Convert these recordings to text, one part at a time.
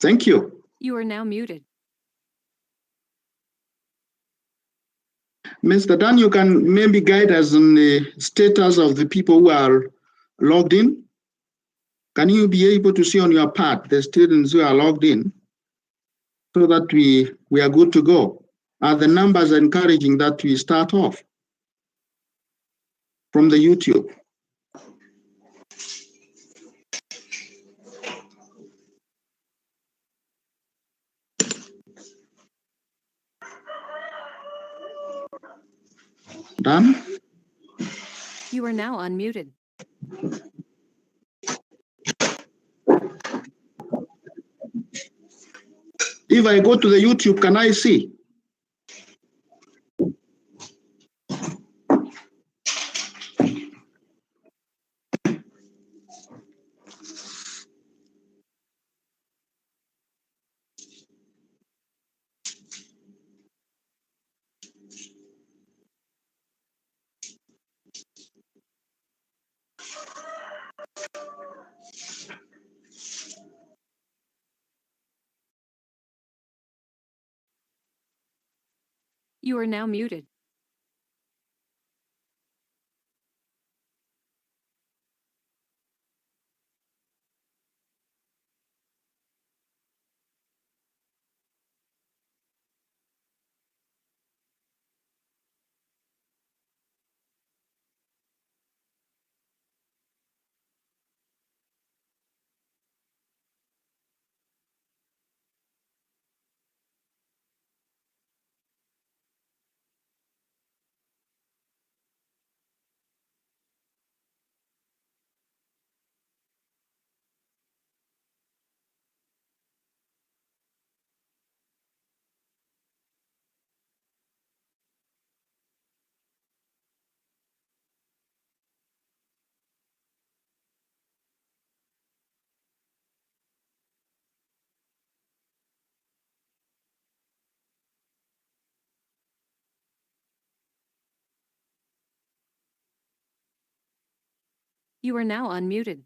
Thank you. You are now muted. Mr. Dan, you can maybe guide us on the status of the people who are logged in. Can you be able to see on your part the students who are logged in so that we are good to go? Are the numbers encouraging that we start off from the YouTube? Dan? You are now unmuted. If I go to the YouTube, can I see? You are now muted. You are now unmuted.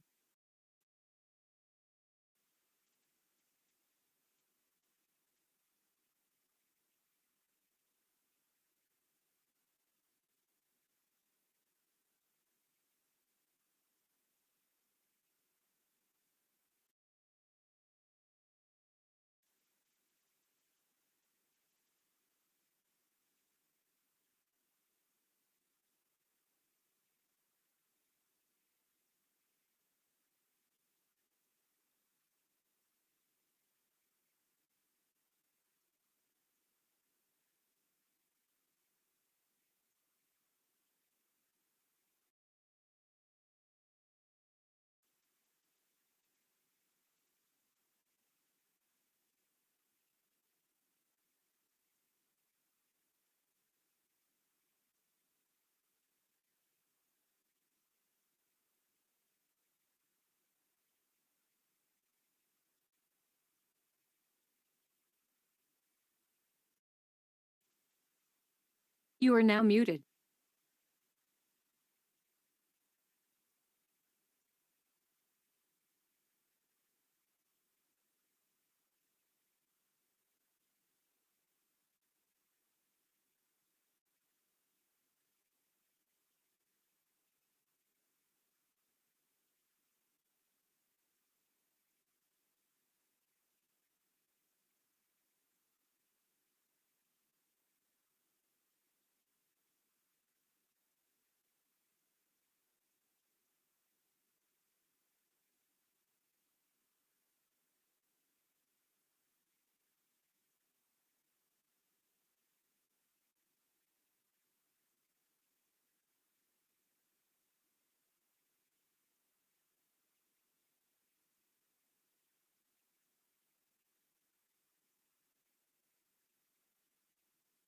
You are now muted.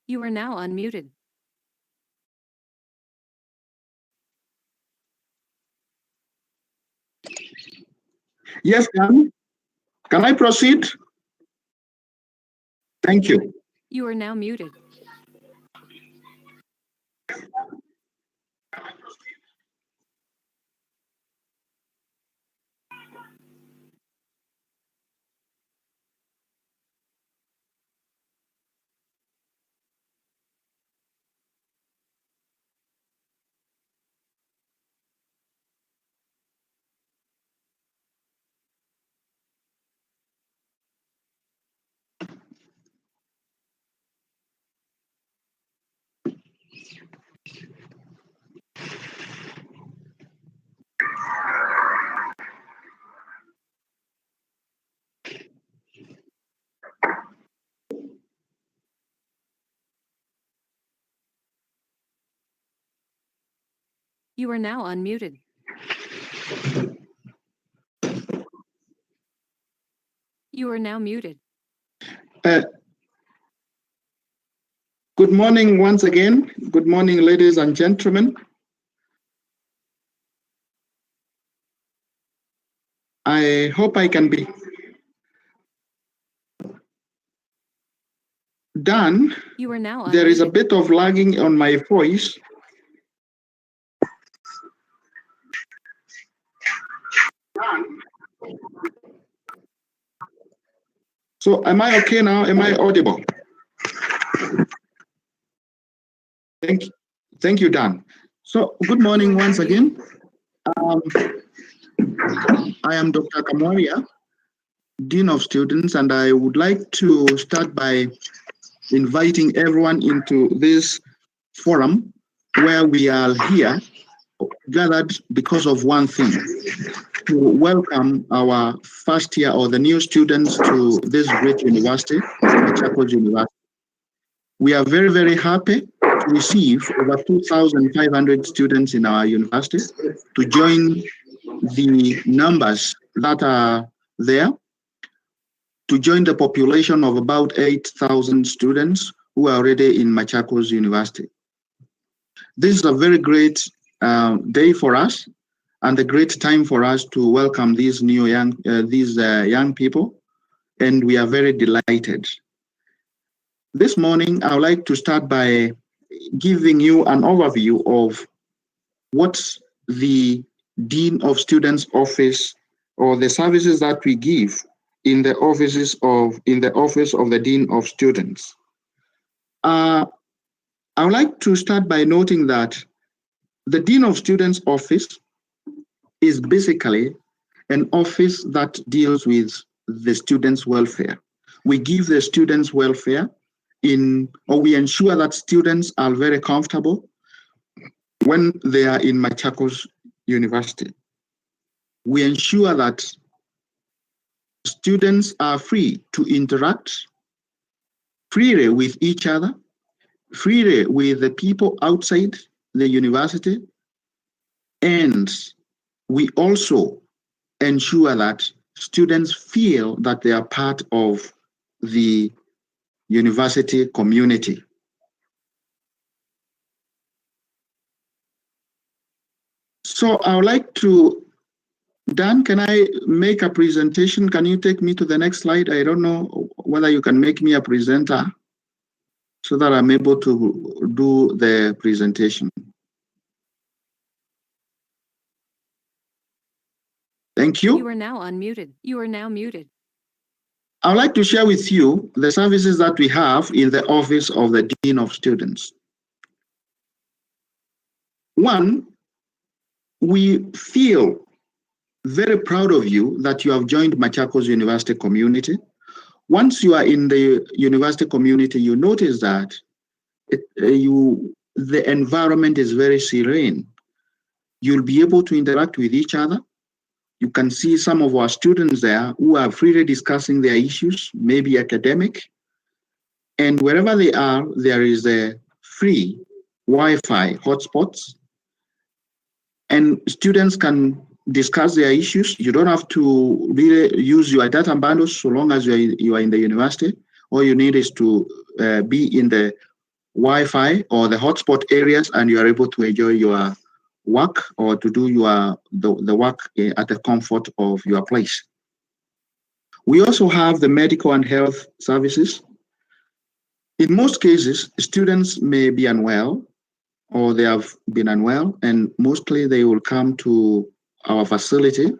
You are now unmuted. Yes, Dan. Can I proceed? Thank you. You are now muted. You are now unmuted. You are now muted. Good morning once again. Good morning, ladies and gentlemen. I hope I can be done. You are now unmuted. There is a bit of lagging on my voice. So am I okay now? Am I audible? Thank you, Dan. So good morning once again. I am Dr. Kamwaria, Dean of Students, and I would like to start by inviting everyone into this forum where we are here gathered because of one thing, to welcome our first year or the new students to this great university, Machaco University. We are very, very happy to receive over 2,500 students in our university to join the numbers that are there, to join the population of about 8,000 students who are already in Machaco's University. This is a very great day for us and a great time for us to welcome these young people, and we are very delighted. This morning, I would like to start by giving you an overview of what the Dean of Students Office or the services that we give in the office of the Dean of Students. I would like to start by noting that the Dean of Students Office is basically an office that deals with the students' welfare. We give the students welfare we ensure that students are very comfortable when they are in Machaco's University. We ensure that students are free to interact freely with each other, freely with the people outside the university, and we also ensure that students feel that they are part of the university community. So I would like to, Dan, can I make a presentation? Can you take me to the next slide? I don't know whether you can make me a presenter so that I'm able to do the presentation. Thank you. You are now unmuted. You are now muted. I would like to share with you the services that we have in the office of the Dean of Students. One, we feel very proud of you that you have joined Machaco's University community. Once you are in the university community, you notice that the environment is very serene. You'll be able to interact with each other. You can see some of our students there who are freely discussing their issues, maybe academic. And wherever they are, there is a free Wi-Fi hotspots. And students can discuss their issues. You don't have to really use your data bundles so long as you are in the university. All you need is to be in the Wi-Fi or the hotspot areas, and you are able to enjoy your work or to do the work at the comfort of your place. We also have the medical and health services. In most cases, students may be unwell or they have been unwell, and mostly they will come to our facility.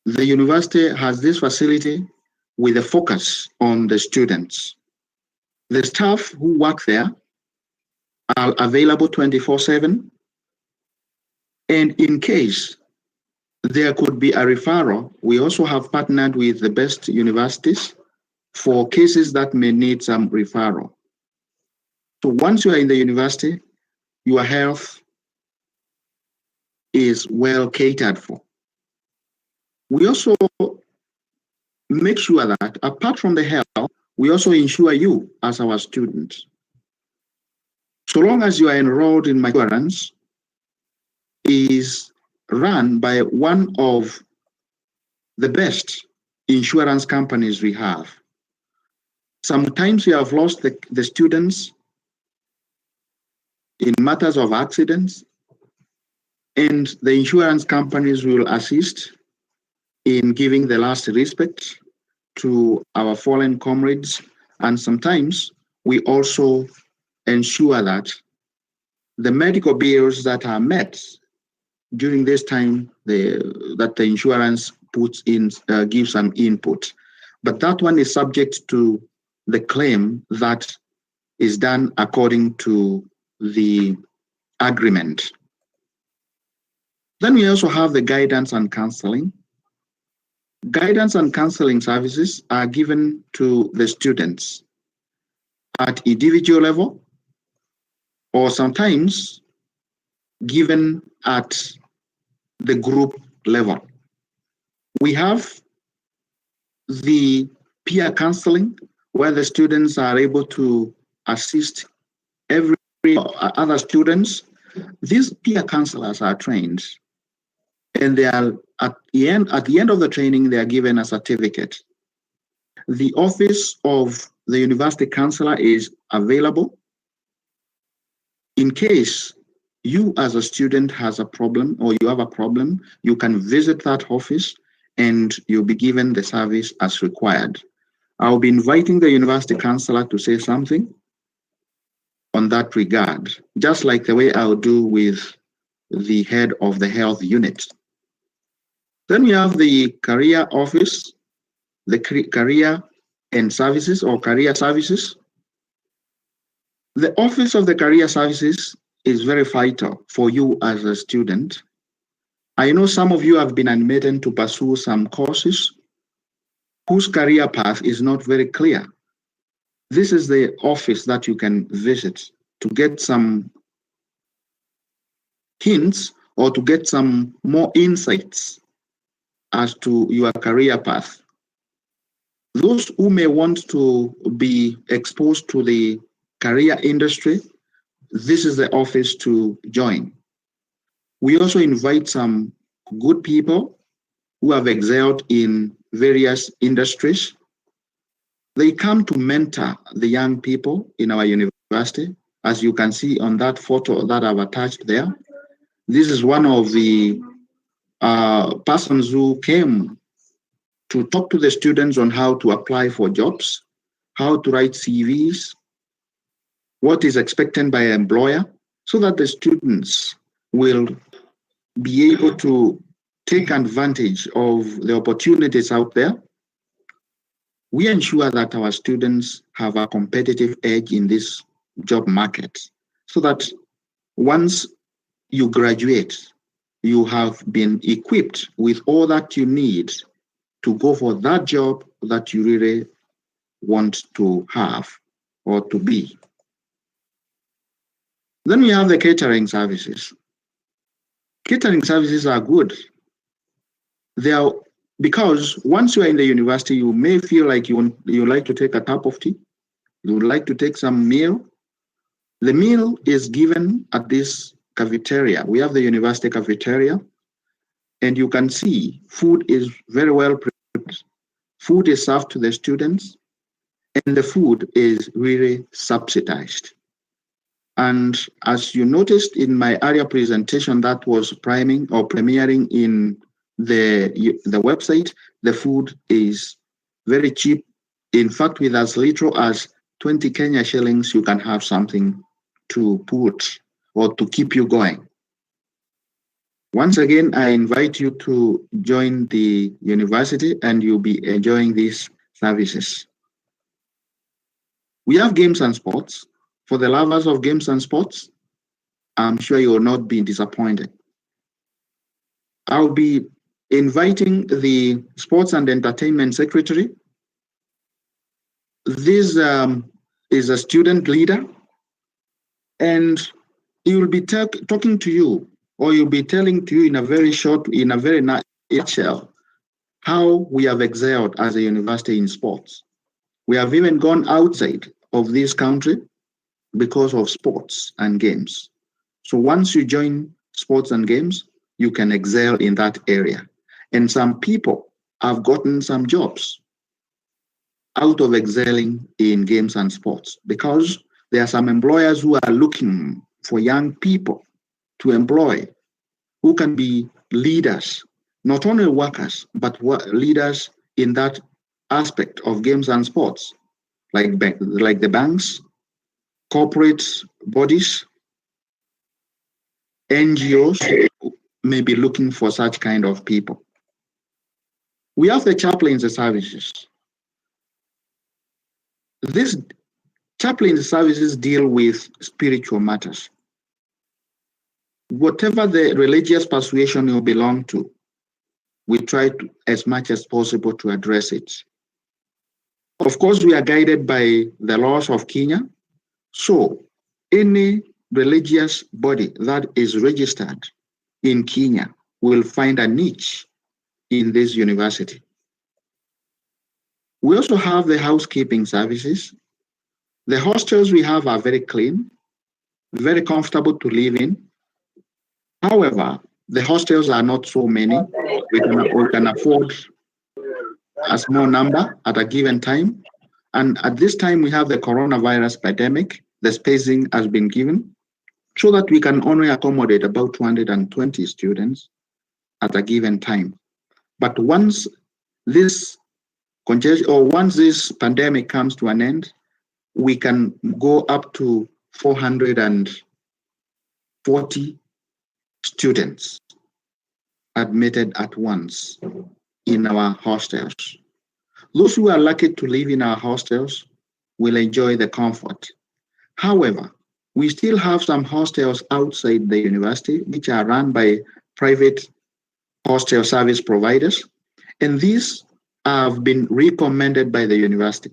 The university has this facility with a focus on the students. The staff who work there are available 24/7. And in case there could be a referral, we also have partnered with the best universities for cases that may need some referral. So once you are in the university, your health is well catered for. We also make sure that apart from the health, we also insure you as our students. So long as you are enrolled in Machaco, is run by one of the best insurance companies we have. Sometimes we have lost the students in matters of accidents, and the insurance companies will assist in giving the last respect to our fallen comrades. And sometimes we also ensure that the medical bills that are met during this time, that the insurance puts in, gives some input. But that one is subject to the claim that is done according to the agreement. Then we also have the guidance and counseling. Guidance and counseling services are given to the students at individual level, or sometimes given at the group level. We have the peer counseling, where the students are able to assist every other students. These peer counselors are trained, and they are at the end of the training, they are given a certificate. The office of the university counselor is available. In case you as a student has a problem or you have a problem, you can visit that office and you'll be given the service as required. I'll be inviting the university counselor to say something on that regard, just like the way I'll do with the head of the health unit. Then we have the career office, the career and services or career services. The office of the career services is very vital for you as a student. I know some of you have been admitted to pursue some courses whose career path is not very clear. This is the office that you can visit to get some hints or to get some more insights as to your career path. Those who may want to be exposed to the career industry, this is the office to join. We also invite some good people who have excelled in various industries. They come to mentor the young people in our university, as you can see on that photo that I've attached there. This is one of the persons who came to talk to the students on how to apply for jobs, how to write CVs, what is expected by an employer, so that the students will be able to take advantage of the opportunities out there. We ensure that our students have a competitive edge in this job market, so that once you graduate, you have been equipped with all that you need to go for that job that you really want to have or to be. Then we have the catering services. Catering services are good. They are, because once you are in the university, you may feel like you like to take a cup of tea, you would like to take some meal. The meal is given at this cafeteria. We have the university cafeteria, and you can see food is very well prepared. Food is served to the students, and the food is really subsidized. And as you noticed in my earlier presentation that was premiering in the website, the food is very cheap. In fact, with as little as 20 Kenya shillings, you can have something to put or to keep you going. Once again, I invite you to join the university and you'll be enjoying these services. We have games and sports. For the lovers of games and sports, I'm sure you will not be disappointed. I'll be inviting the Sports and Entertainment Secretary. This is a student leader, and he will be talking to you, or he'll be telling to you in a very nutshell, how we have excelled as a university in sports. We have even gone outside of this country because of sports and games. So once you join sports and games, you can excel in that area. And some people have gotten some jobs out of excelling in games and sports, because there are some employers who are looking for young people to employ who can be leaders, not only workers, but leaders in that aspect of games and sports, like the banks, corporate bodies, NGOs may be looking for such kind of people. We have the chaplains services. These chaplain services deal with spiritual matters. Whatever the religious persuasion you belong to, we try to, as much as possible, to address it. Of course, we are guided by the laws of Kenya. So any religious body that is registered in Kenya will find a niche in this university. We also have the housekeeping services. The hostels we have are very clean, very comfortable to live in. However, the hostels are not so many. We can afford a small number at a given time. And at this time, we have the coronavirus pandemic. The spacing has been given so that we can only accommodate about 220 students at a given time. But once this pandemic comes to an end, we can go up to 440 students admitted at once in our hostels. Those who are lucky to live in our hostels will enjoy the comfort. However, we still have some hostels outside the university which are run by private hostel service providers, and these have been recommended by the university.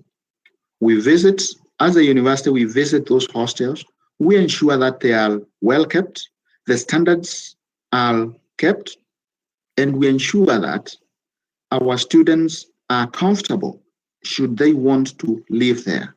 As a university, we visit those hostels. We ensure that they are well kept, the standards are kept, and we ensure that our students are comfortable should they want to live there.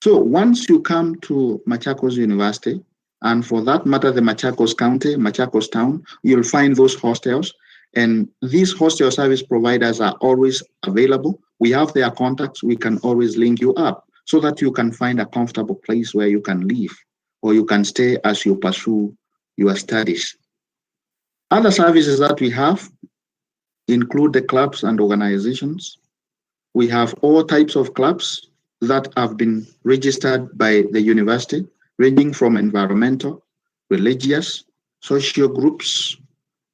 So once you come to Machaco's University, and for that matter, the Machacos County, Machacos Town, you'll find those hostels, and these hostel service providers are always available. We have their contacts. We can always link you up so that you can find a comfortable place where you can live or you can stay as you pursue your studies. Other services that we have include the clubs and organizations. We have all types of clubs that have been registered by the university, ranging from environmental, religious, social groups.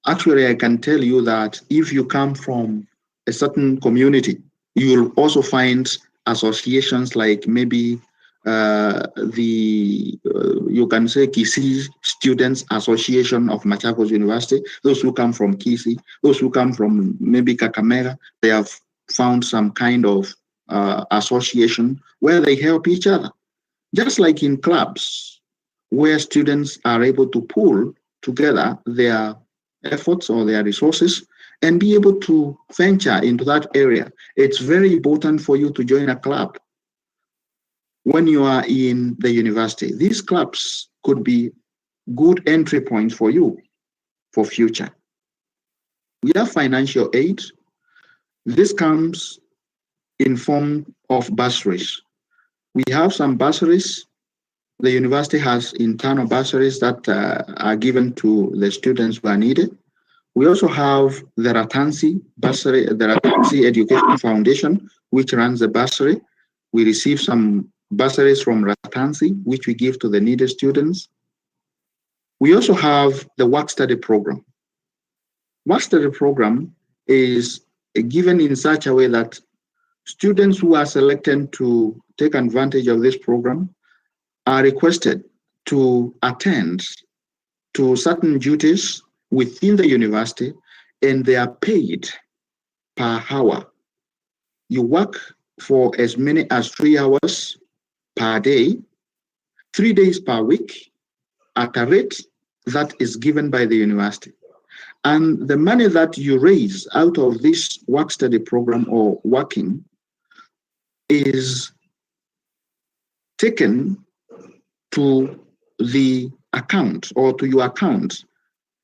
Actually, I can tell you that if you come from a certain community, you will also find associations like maybe you can say Kisii Students Association of Machakos University. Those who come from Kisii, those who come from maybe Kakamega, they have found some kind of association where they help each other. Just like in clubs, where students are able to pool together their efforts or their resources and be able to venture into that area. It's very important for you to join a club when you are in the university. These clubs could be good entry points for you for future. We have financial aid. This comes in form of bursaries. We have some bursaries. The university has internal bursaries that are given to the students who are needed. We also have the Ratansi Bursary, the Ratansi Education Foundation, which runs the bursary. We receive some bursaries from Ratansi, which we give to the needy students. We also have the work study program. Work study program is given in such a way that students who are selected to take advantage of this program are requested to attend to certain duties within the university, and they are paid per hour. You work for as many as 3 hours per day, 3 days per week, at a rate that is given by the university. And the money that you raise out of this work study program or working is taken to the account or to your account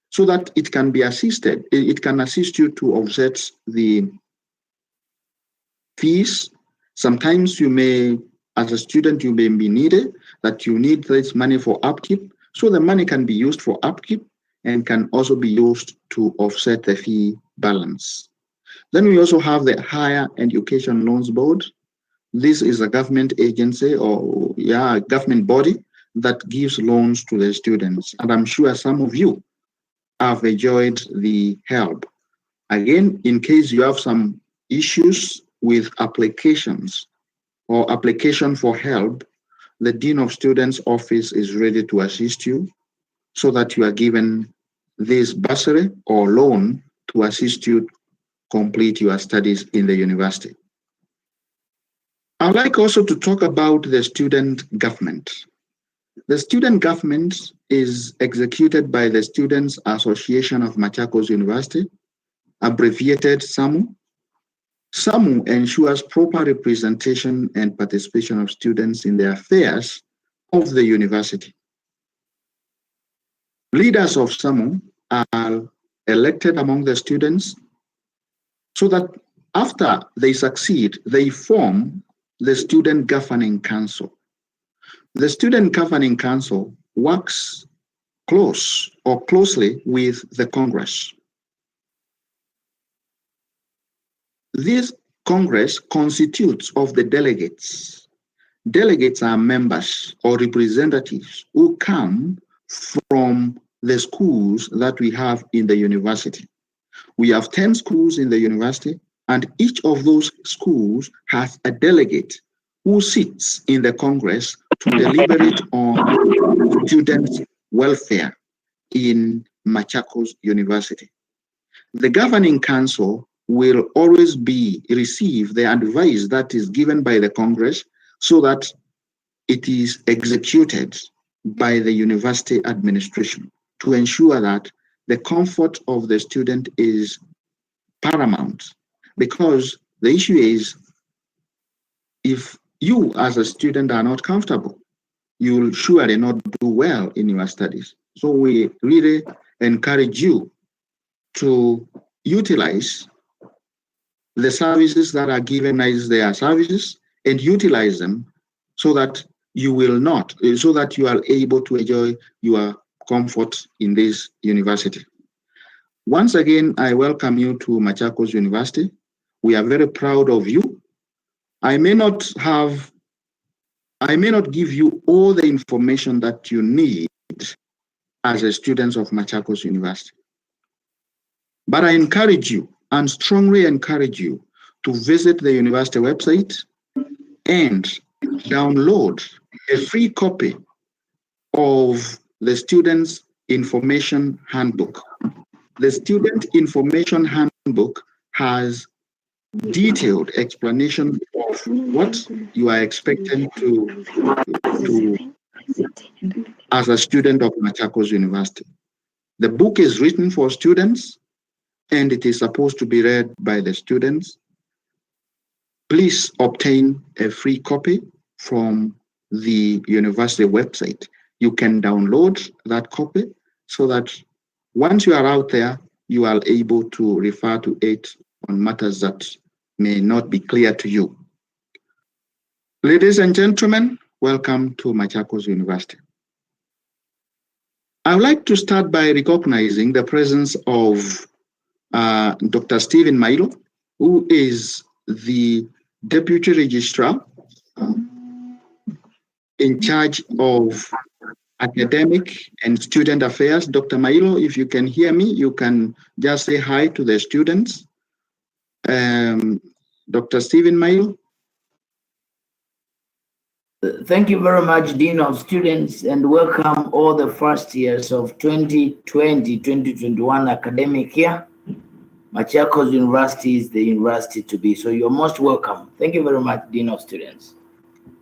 so that it can be assisted. It can assist you to offset the fees. Sometimes you may, as a student, you may be needed that you need this money for upkeep. So the money can be used for upkeep and can also be used to offset the fee balance. Then we also have the Higher Education Loans Board. This is a government agency or government body that gives loans to the students. And I'm sure some of you have enjoyed the help. Again, in case you have some issues with applications or application for help, the Dean of Students Office is ready to assist you so that you are given this bursary or loan to assist you complete your studies in the university. I'd like also to talk about the student government. The student government is executed by the Students Association of Machaco University, abbreviated SAMU. SAMU ensures proper representation and participation of students in the affairs of the university. Leaders of SAMU are elected among the students so that after they succeed, they form the Student Governing Council. The Student Governing Council works closely with the Congress. This Congress constitutes of the delegates. Delegates are members or representatives who come from the schools that we have in the university. We have 10 schools in the university, and each of those schools has a delegate who sits in the Congress to deliberate on students' welfare in Machaco University. The Governing Council will always receive the advice that is given by the Congress so that it is executed by the university administration to ensure that the comfort of the student is paramount. Because the issue is, if you as a student are not comfortable, you will surely not do well in your studies. So we really encourage you to utilize the services that are given as their services and utilize them so that you are able to enjoy your comfort in this university. Once again, I welcome you to Machaco University. We are very proud of you. I may not give you all the information that you need as a student of Machaco University. But I encourage you and strongly encourage you to visit the university website and download a free copy of the Students' Information Handbook. The Student Information Handbook has detailed explanation of what you are expected to as a student of Machaco University. The book is written for students and it is supposed to be read by the students. Please obtain a free copy from the university website. You can download that copy so that once you are out there, you are able to refer to it on matters that may not be clear to you. Ladies and gentlemen, welcome to Machaco University. I would like to start by recognizing the presence of Dr. Stephen Mailo, who is the Deputy Registrar in charge of academic and student affairs. Dr. Mailo, if you can hear me, you can just say hi to the students. Dr. Stephen Mailo. Thank you very much, Dean of Students, and welcome all the first years of 2020-2021 academic year. Machaco University is the university to be, so you're most welcome. Thank you very much, Dean of Students.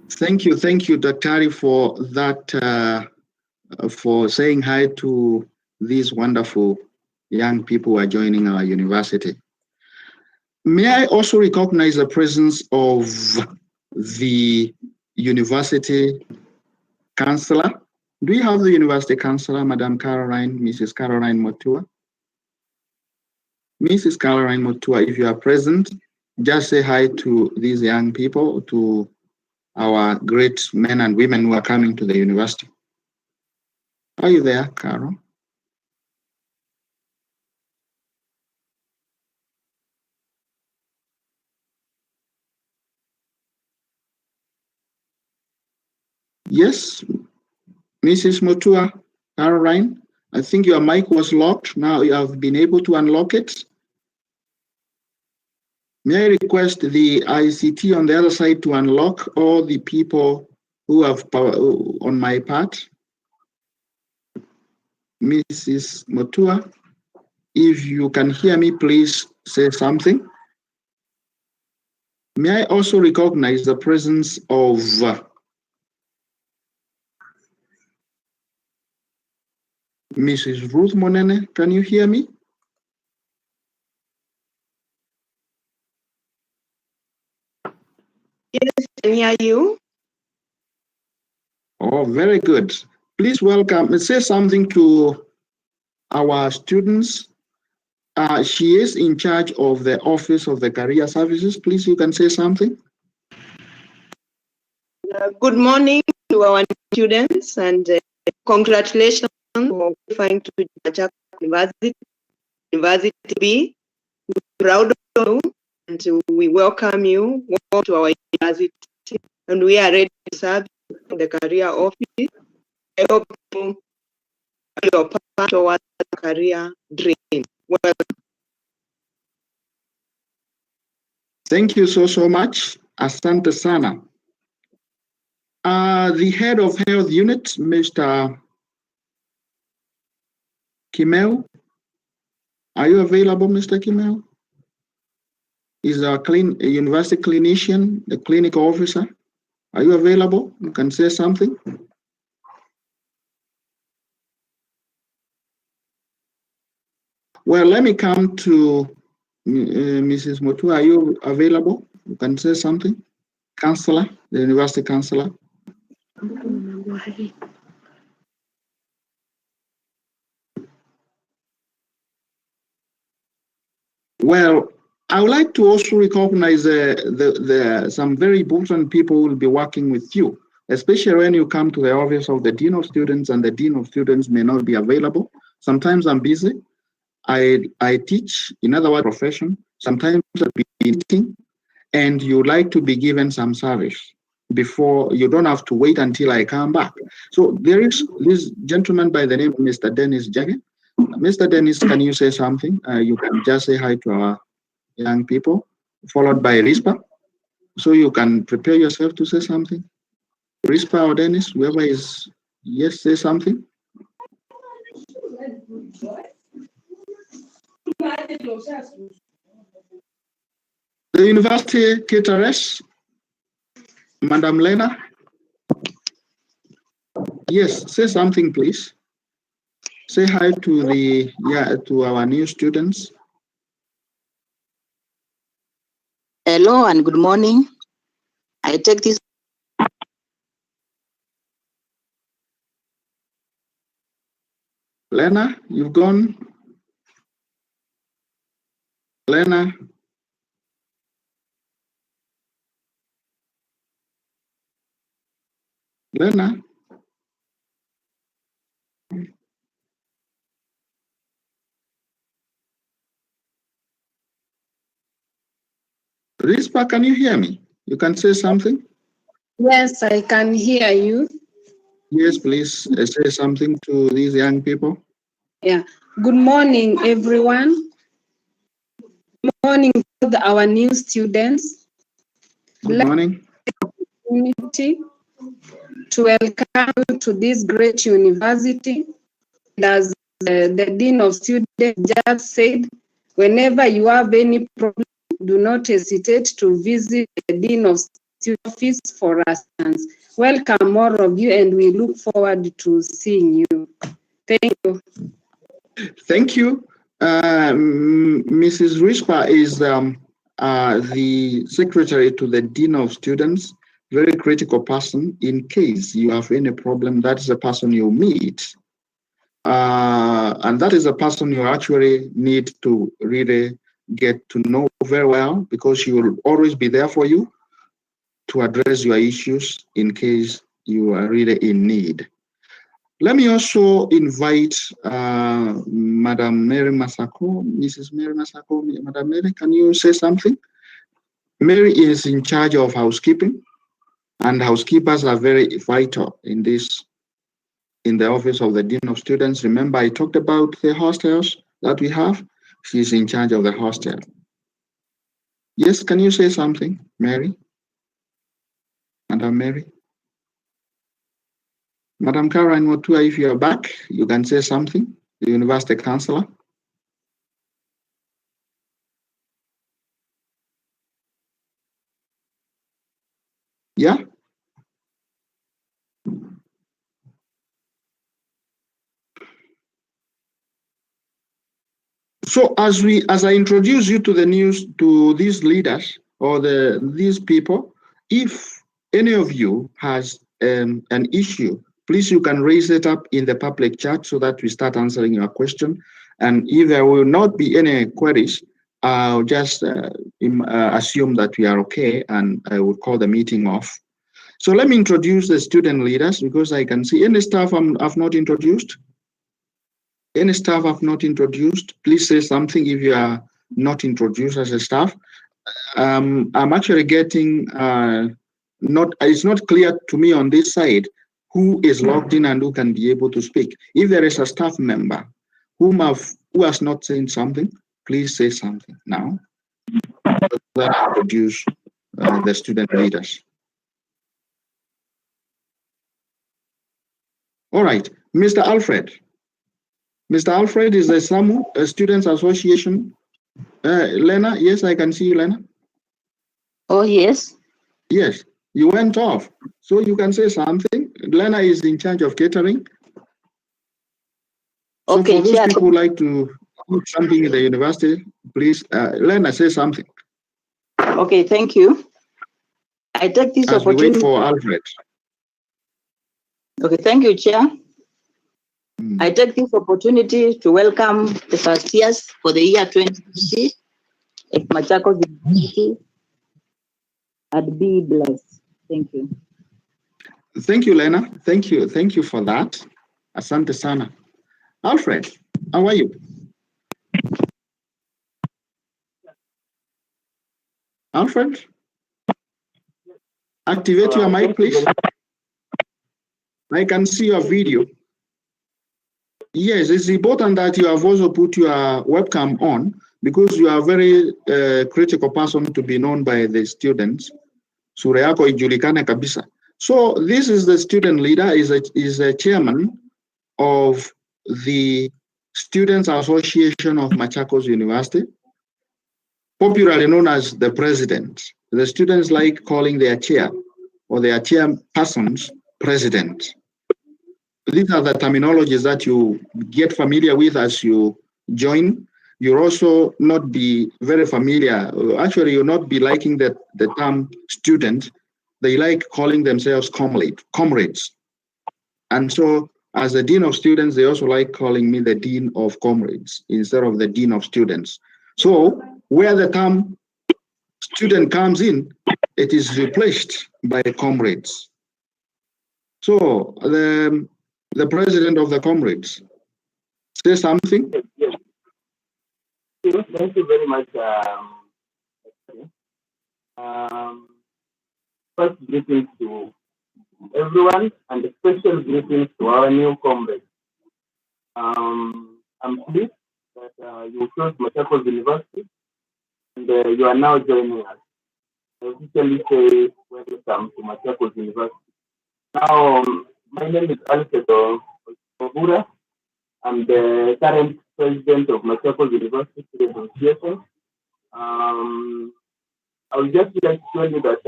Thank you, Dr. for that, for saying hi to these wonderful young people who are joining our university. May I also recognize the presence of the university counselor? Do you have the university counselor, Madam Caroline, Mrs. Caroline Motua? Mrs. Caroline Motua, if you are present, just say hi to these young people, to our great men and women who are coming to the university. Are you there, Carol? Yes, Mrs. Motua, Caroline, I think your mic was locked. Now you have been able to unlock it. May I request the ICT on the other side to unlock all the people who have power on my part? Mrs. Motua, if you can hear me, please say something. May I also recognize the presence of Mrs. Ruth Monene? Can you hear me? Yes, I can hear you. Oh, very good. Please welcome, say something to our students. She is in charge of the Office of the Career Services. Please, you can say something. Good morning to our students, and congratulations for qualifying to Machaco University B. We're proud of you, and we welcome you to our university, and we are ready to serve in the career office. I hope you are part towards the career dream. Welcome. Thank you so much. Asante sana. The head of health unit, Mr. Kimel. Are you available, Mr. Kimel? He's a university clinician, the clinical officer. Are you available? You can say something. Well, let me come to Mrs. Motu. Are you available? You can say something. Counselor, the university counselor. Well, I would like to also recognize some very important people who will be working with you, especially when you come to the office of the Dean of Students, and the Dean of Students may not be available. Sometimes I'm busy. I teach in other words profession. Sometimes I'll be meeting, and you like to be given some service before. You don't have to wait until I come back. So there is this gentleman by the name of Mr. Dennis Jagge. Mr. Dennis, can you say something? You can just say hi to our young people, followed by Rispa. So you can prepare yourself to say something. Rispa or Dennis, whoever is, yes, say something. The university caterers, Madam Lena. Yes, say something, please. Say hi to to our new students. Hello and good morning. I take this. Lena, you've gone. Lena. Lena. Rispa, can you hear me? You can say something? Yes, I can hear you. Yes, please say something to these young people. Yeah. Good morning, everyone. Good morning to our new students. Good morning. Community to welcome you to this great university. As the Dean of Students just said, whenever you have any problem, do not hesitate to visit the Dean of Students office for assistance. Welcome all of you, and we look forward to seeing you. Thank you. Thank you. Mrs. Rispa is the secretary to the Dean of Students, very critical person. In case you have any problem, that is the person you meet. And that is a person you actually need to really get to know very well, because she will always be there for you to address your issues in case you are really in need. Let me also invite Madam Mary Machaco, Mrs. Mary Machaco. Madam Mary, can you say something? Mary is in charge of housekeeping, and housekeepers are very vital in the office of the Dean of Students. Remember, I talked about the hostels that we have. She's in charge of the hostel. Yes, can you say something, Mary? Madam Mary? Madam Caroline Motua, if you are back, you can say something, the university counselor. Yeah? So as I introduce you to these leaders or these people, if any of you has an issue, please you can raise it up in the public chat so that we start answering your question. And if there will not be any queries, I'll just assume that we are okay, and I will call the meeting off. So let me introduce the student leaders, because I can see any staff I've not introduced. Any staff I've not introduced, please say something if you are not introduced as a staff. I'm actually getting it's not clear to me on this side who is logged in and who can be able to speak. If there is a staff member who has not said something, please say something now. That I introduce the student leaders. All right, Mr. Alfred. Mr. Alfred is a SAMU, a Students Association. Lena, yes, I can see you, Lena. Oh, yes. Yes, you went off. So you can say something. Lena is in charge of catering. So Okay, for those Chair. people who like to do something in the university, please, Lena, say something. Okay, thank you. I take this As we wait opportunity. for Alfred. Okay, thank you, Chair. I take this opportunity to welcome the first years for the year 2020 at Machaco University, and be blessed. Thank you. Thank you, Lena. Thank you. Thank you for that. Asante sana. Alfred, how are you? Alfred? Activate your mic, please. I can see your video. Yes, it's important that you have also put your webcam on, because you are a very critical person to be known by the students. Sura yako ijulikane kabisa. So this is the student leader, is a chairman of the Students Association of Machaco University, popularly known as the president. The students like calling their chair or their chairpersons president. These are the terminologies that you get familiar with as you join. You'll also not be very familiar. Actually, you'll not be liking the term student. They like calling themselves comrades. And so as the Dean of Students, they also like calling me the Dean of Comrades instead of the Dean of Students. So where the term student comes in, it is replaced by comrades. So the president of the comrades, say something. Thank you very much. First greetings to everyone and a special greetings to our new comrades. I'm pleased that you chose Machaco University and you are now joining us. I officially say welcome to Machaco University. Now, my name is Untitled Chapter. I'm the current president of Machaco University Student Association. I would just like to tell you that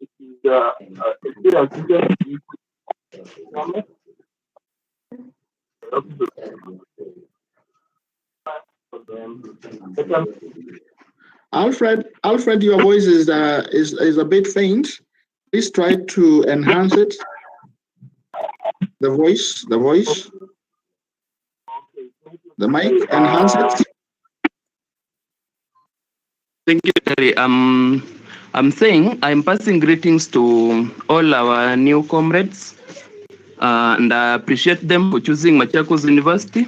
it is a student association. Alfred, your voice is a bit faint. Please try to enhance it. The voice, the mic, enhance it. Thank you, Terry. I'm saying I'm passing greetings to all our new comrades, and I appreciate them for choosing Machaco's University.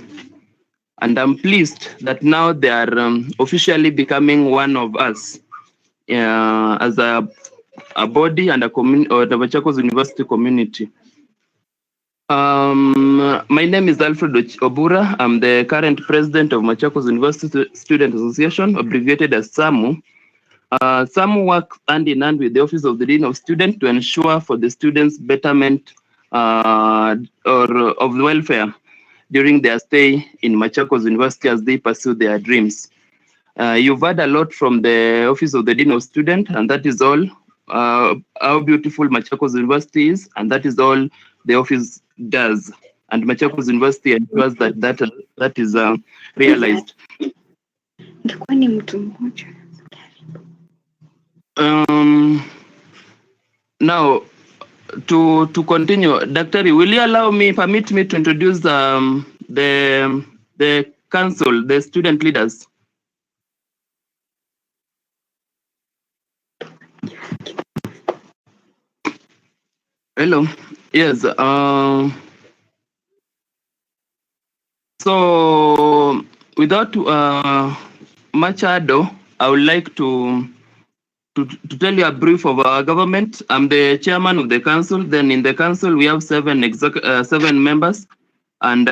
And I'm pleased that now they are officially becoming one of us as a body and a community, or the Machaco's University community. My name is Alfred Obura. I'm the current president of Machaco's University Student Association, abbreviated as SAMU. SAMU works hand in hand with the Office of the Dean of Students to ensure for the students' betterment or of the welfare during their stay in Machaco's University as they pursue their dreams. You've heard a lot from the Office of the Dean of Students, and that is all how beautiful Machaco's University is, and that is all the office does. And Machaco's University ensures that is realized. Now, to continue, Dr. Will you permit me to introduce the council, the student leaders? Hello. Yes. So, without much ado, I would like to tell you a brief of our government. I'm the chairman of the council. Then in the council, we have seven members, and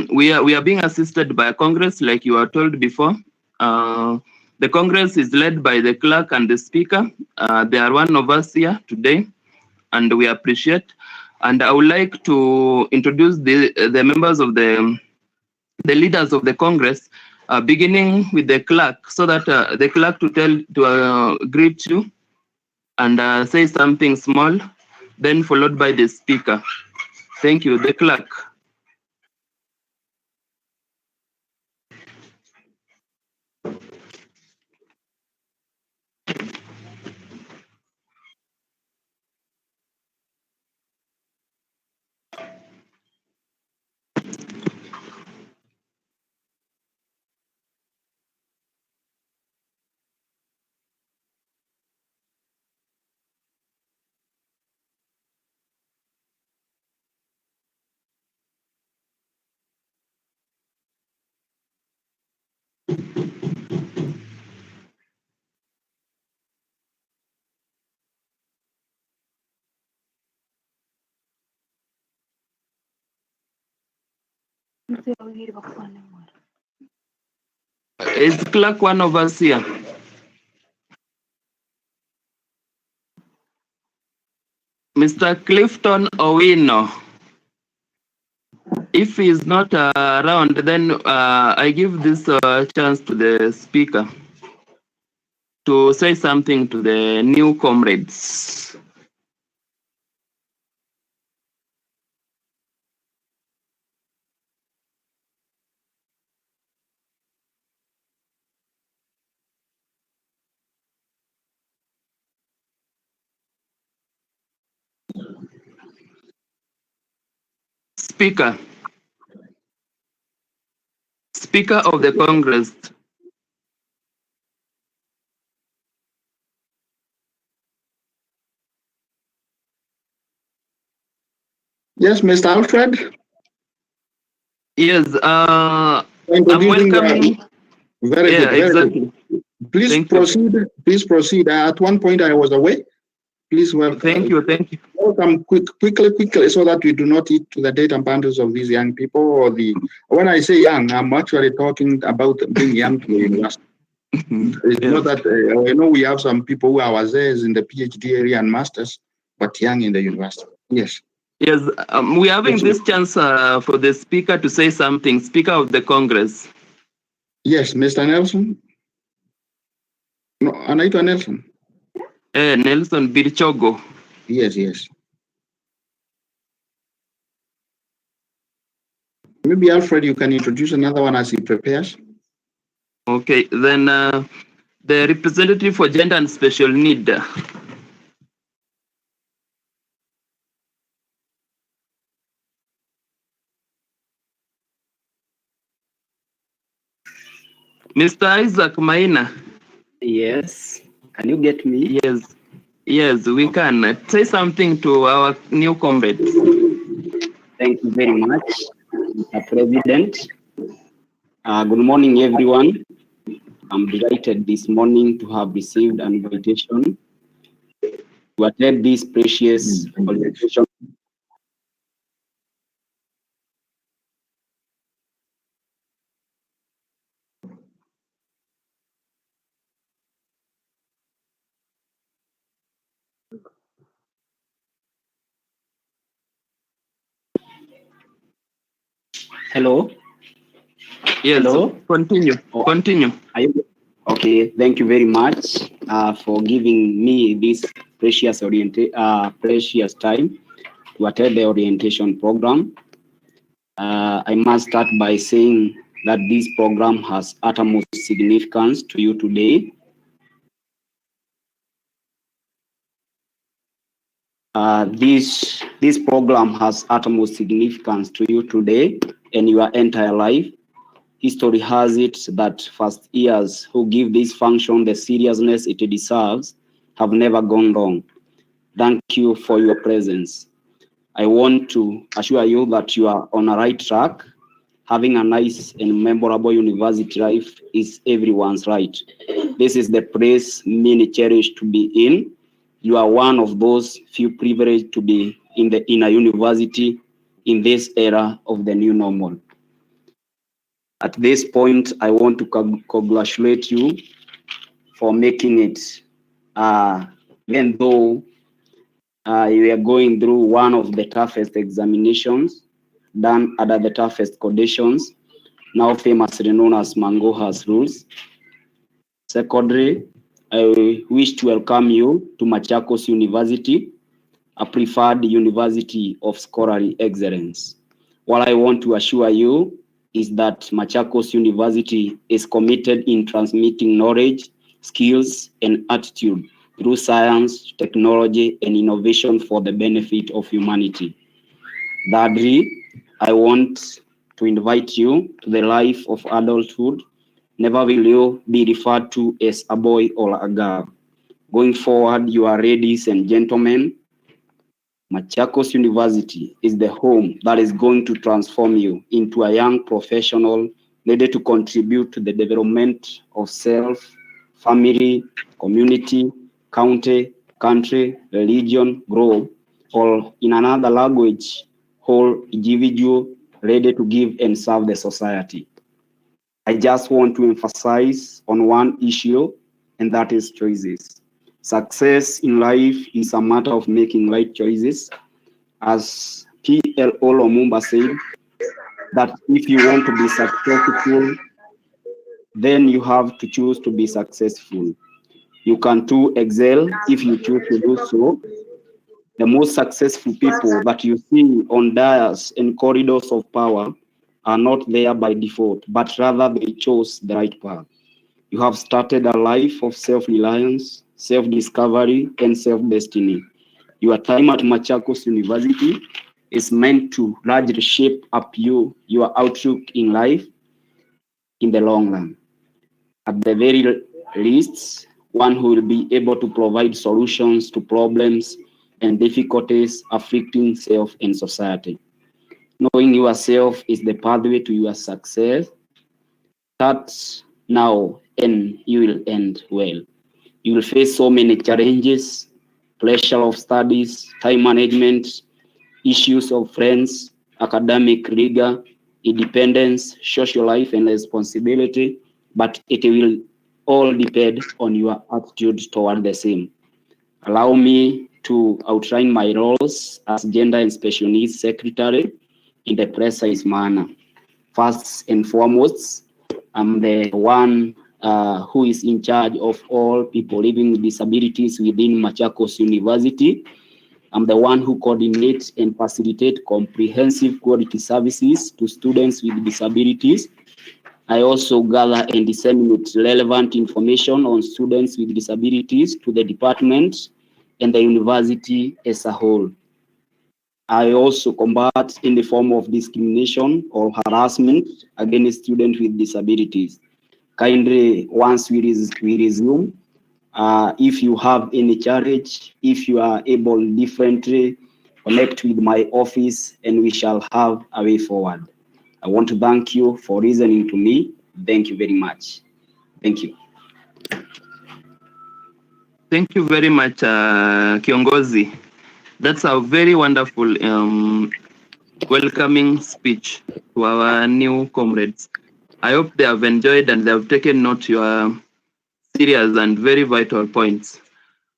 we are being assisted by a Congress, like you are told before. The Congress is led by the clerk and the speaker. They are one of us here today, and we appreciate. And I would like to introduce the members of the leaders of the Congress, beginning with the clerk, so that the clerk to greet you and say something small, then followed by the speaker. Thank you. The clerk. Is clerk one of us here? Mr. Clifton Owino. If he is not around, then I give this chance to the speaker to say something to the new comrades. Speaker of the Congress. Yes, Mr. Alfred. Yes, I'm welcoming. Very good. Very exactly. good. Please proceed. Please proceed. At one point, I was away. Please welcome. Thank you. Welcome quickly, so that we do not eat to the data bundles of these young people. Or when I say young, I'm actually talking about being young to the university. It's not that I know we have some people who are wazés in the PhD area and masters, but young in the university. Yes. Yes, we're having this chance for the speaker to say something. Speaker of the Congress. Yes, Mr. Nelson. No, Anaitwa Nelson. Nelson Birchogo. Yes. Maybe Alfred, you can introduce another one as he prepares. Okay, then the representative for gender and special need. Mr. Isaac Maina. Yes. Can you get me? Yes, we can. Say something to our new comrades. Thank you very much, Mr. President. Good morning, everyone. I'm delighted this morning to have received an invitation to attend this precious orientation. Hello? Yes, Hello? Continue. Okay, thank you very much for giving me this precious time to attend the orientation program. I must start by saying that this program has utmost significance to you today. This program has utmost significance to you today and your entire life. History has it that first years who give this function the seriousness it deserves have never gone wrong. Thank you for your presence. I want to assure you that you are on a right track. Having a nice and memorable university life is everyone's right. This is the place many cherish to be in. You are one of those few privileged to be in a university in this era of the new normal. At this point, I want to congratulate you for making it, even though you are going through one of the toughest examinations done under the toughest conditions, now famously known as Mangoha's rules. Secondly, I wish to welcome you to Machaco's University, a preferred university of scholarly excellence. What I want to assure you is that Machaco's University is committed in transmitting knowledge, skills, and attitude through science, technology, and innovation for the benefit of humanity. Thirdly, I want to invite you to the life of adulthood. Never will you be referred to as a boy or a girl. Going forward, you are ladies and gentlemen. Machaco's University is the home that is going to transform you into a young professional ready to contribute to the development of self, family, community, county, country, religion, group, or in another language, whole individual ready to give and serve the society. I just want to emphasize on one issue, and that is choices. Success in life is a matter of making right choices. As P.L.O. Lumumba said, that if you want to be successful, then you have to choose to be successful. You can too excel if you choose to do so. The most successful people that you see on dais and corridors of power are not there by default, but rather they chose the right path. You have started a life of self-reliance, self-discovery, and self-destiny. Your time at Machaco's University is meant to largely shape up your outlook in life in the long run. At the very least, one who will be able to provide solutions to problems and difficulties afflicting self and society. Knowing yourself is the pathway to your success. Start now and you will end well. You will face so many challenges, pressure of studies, time management, issues of friends, academic rigor, independence, social life, and responsibility, but it will all depend on your attitude toward the same. Allow me to outline my roles as Gender and Special Needs Secretary in the precise manner. First and foremost, I'm the one who is in charge of all people living with disabilities within Machaco University. I'm the one who coordinates and facilitates comprehensive quality services to students with disabilities. I also gather and disseminate relevant information on students with disabilities to the department and the university as a whole. I also combat any form of discrimination or harassment against students with disabilities. Kindly, once we resume, if you have any challenge, if you are able differently, connect with my office and we shall have a way forward. I want to thank you for listening to me. Thank you very much. Thank you. Thank you very much, Kiongozi. That's a very wonderful welcoming speech to our new comrades. I hope they have enjoyed and they have taken note your serious and very vital points.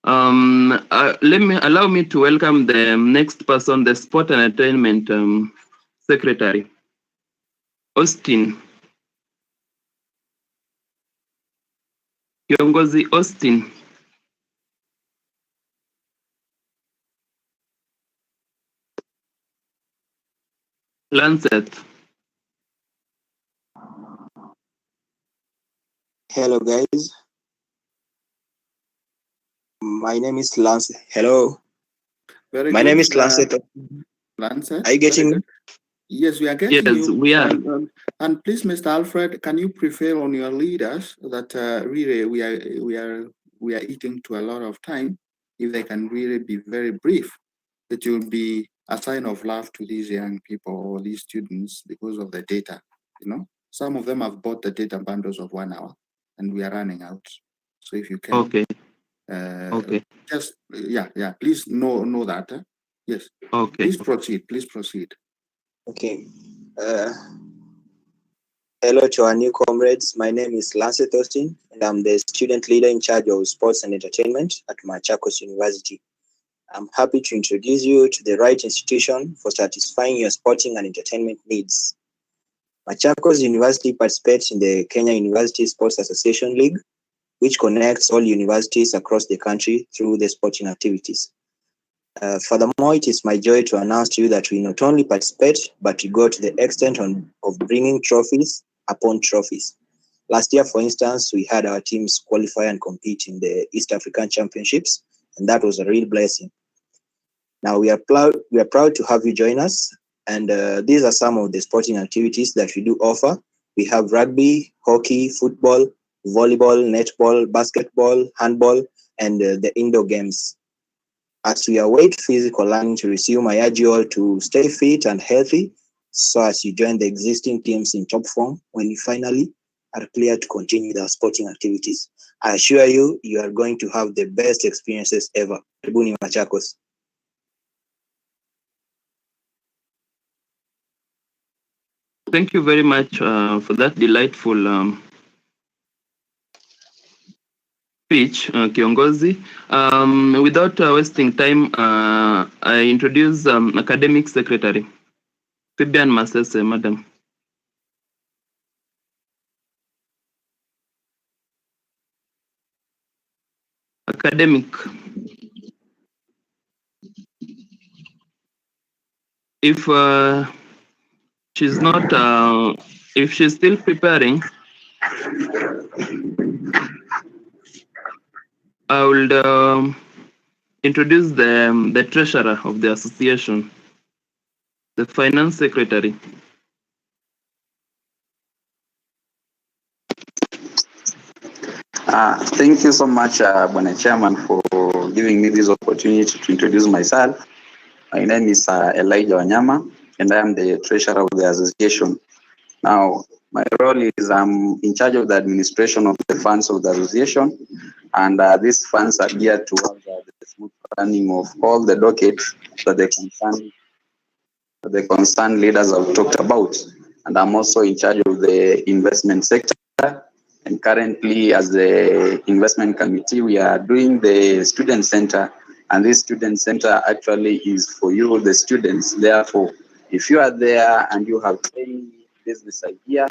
Allow me to welcome the next person, the Sport and Entertainment Secretary, Austin. Kiongozi Austin. Lancet. Hello, guys. My name is Lance. Hello. Very My good. name is Lancet. Lancet. Are you getting me? Yes, we are getting Yes, you. we are. And please, Mr. Alfred, can you prevail on your leaders that really we are eating to a lot of time? If they can really be very brief, it will be a sign of love to these young people or these students because of the data. You know, some of them have bought the data bundles of 1 hour, and we are running out. So if you can, Okay. just please know that. Yes. Okay. Please proceed. Please proceed. Okay. Hello to our new comrades. My name is Lancet Austin, and I'm the student leader in charge of sports and entertainment at Machaco University. I'm happy to introduce you to the right institution for satisfying your sporting and entertainment needs. Machaco University participates in the Kenya University Sports Association League, which connects all universities across the country through the sporting activities. Furthermore, it is my joy to announce to you that we not only participate, but we go to the extent of bringing trophies upon trophies. Last year, for instance, we had our teams qualify and compete in the East African Championships, and that was a real blessing. Now we are proud to have you join us, and these are some of the sporting activities that we do offer. We have rugby, hockey, football, volleyball, netball, basketball, handball, and the indoor games. As we await physical learning to resume, I urge you all to stay fit and healthy so as you join the existing teams in top form when you finally are clear to continue with our sporting activities. I assure you, you are going to have the best experiences ever. Karibuni Machakos. Thank you very much for that delightful speech, Kiongozi. Without wasting time, I introduce Academic Secretary, Fabian Masese, Madam. Academic. If she's not, if she's still preparing, I will introduce the treasurer of the association, the finance secretary. Thank you so much, Bwana Chairman, for giving me this opportunity to introduce myself. My name is Elijah Wanyama, and I am the treasurer of the association. Now, my role is I'm in charge of the administration of the funds of the association, and these funds are geared towards the smooth running of all the dockets that the concerned leaders have talked about. And I'm also in charge of the investment sector. And currently, as the investment committee, we are doing the student center. And this student center actually is for you, the students. Therefore, if you are there and you have any business idea,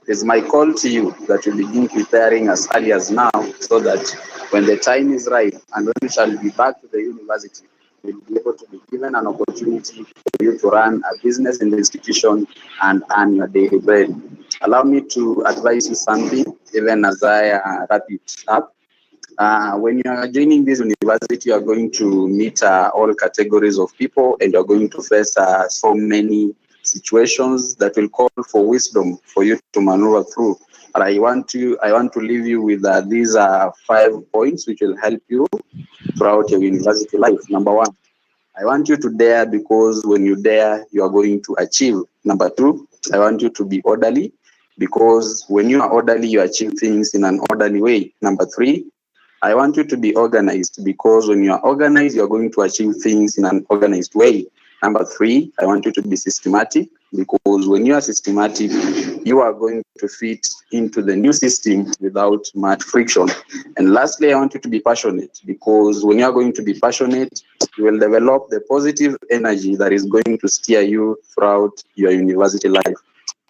it's my call to you that you begin preparing as early as now, so that when the time is right and when you shall be back to the university, you'll be able to be given an opportunity for you to run a business in the institution and earn your daily bread. Allow me to advise you something, even as I wrap it up. When you are joining this university, you are going to meet all categories of people, and you are going to face so many situations that will call for wisdom for you to maneuver through. But I want to leave you with these 5 points which will help you throughout your university life. Number 1, I want you to dare, because when you dare, you are going to achieve. Number 2, I want you to be orderly, because when you are orderly, you achieve things in an orderly way. Number 3, I want you to be organized, because when you are organized, you are going to achieve things in an organized way. Number 3, I want you to be systematic, because when you are systematic, you are going to fit into the new system without much friction. And lastly, I want you to be passionate, because when you are going to be passionate, you will develop the positive energy that is going to steer you throughout your university life.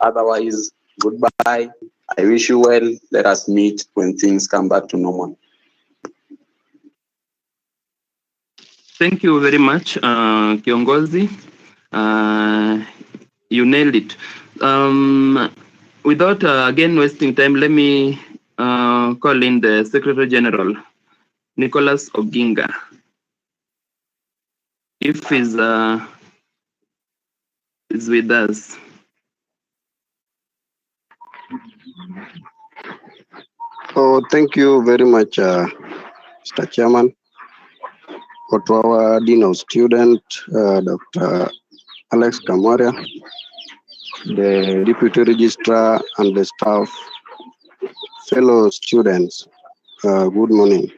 Otherwise, goodbye. I wish you well. Let us meet when things come back to normal. Thank you very much, Kiongozi. You nailed it. Without again wasting time, let me call in the Secretary General, Nicholas Oginga. If he's is with us. Oh, thank you very much, Mr. Chairman. To our Dean of Student, Dr. Alex Kamaria, the Deputy Registrar and the staff, fellow students, good morning.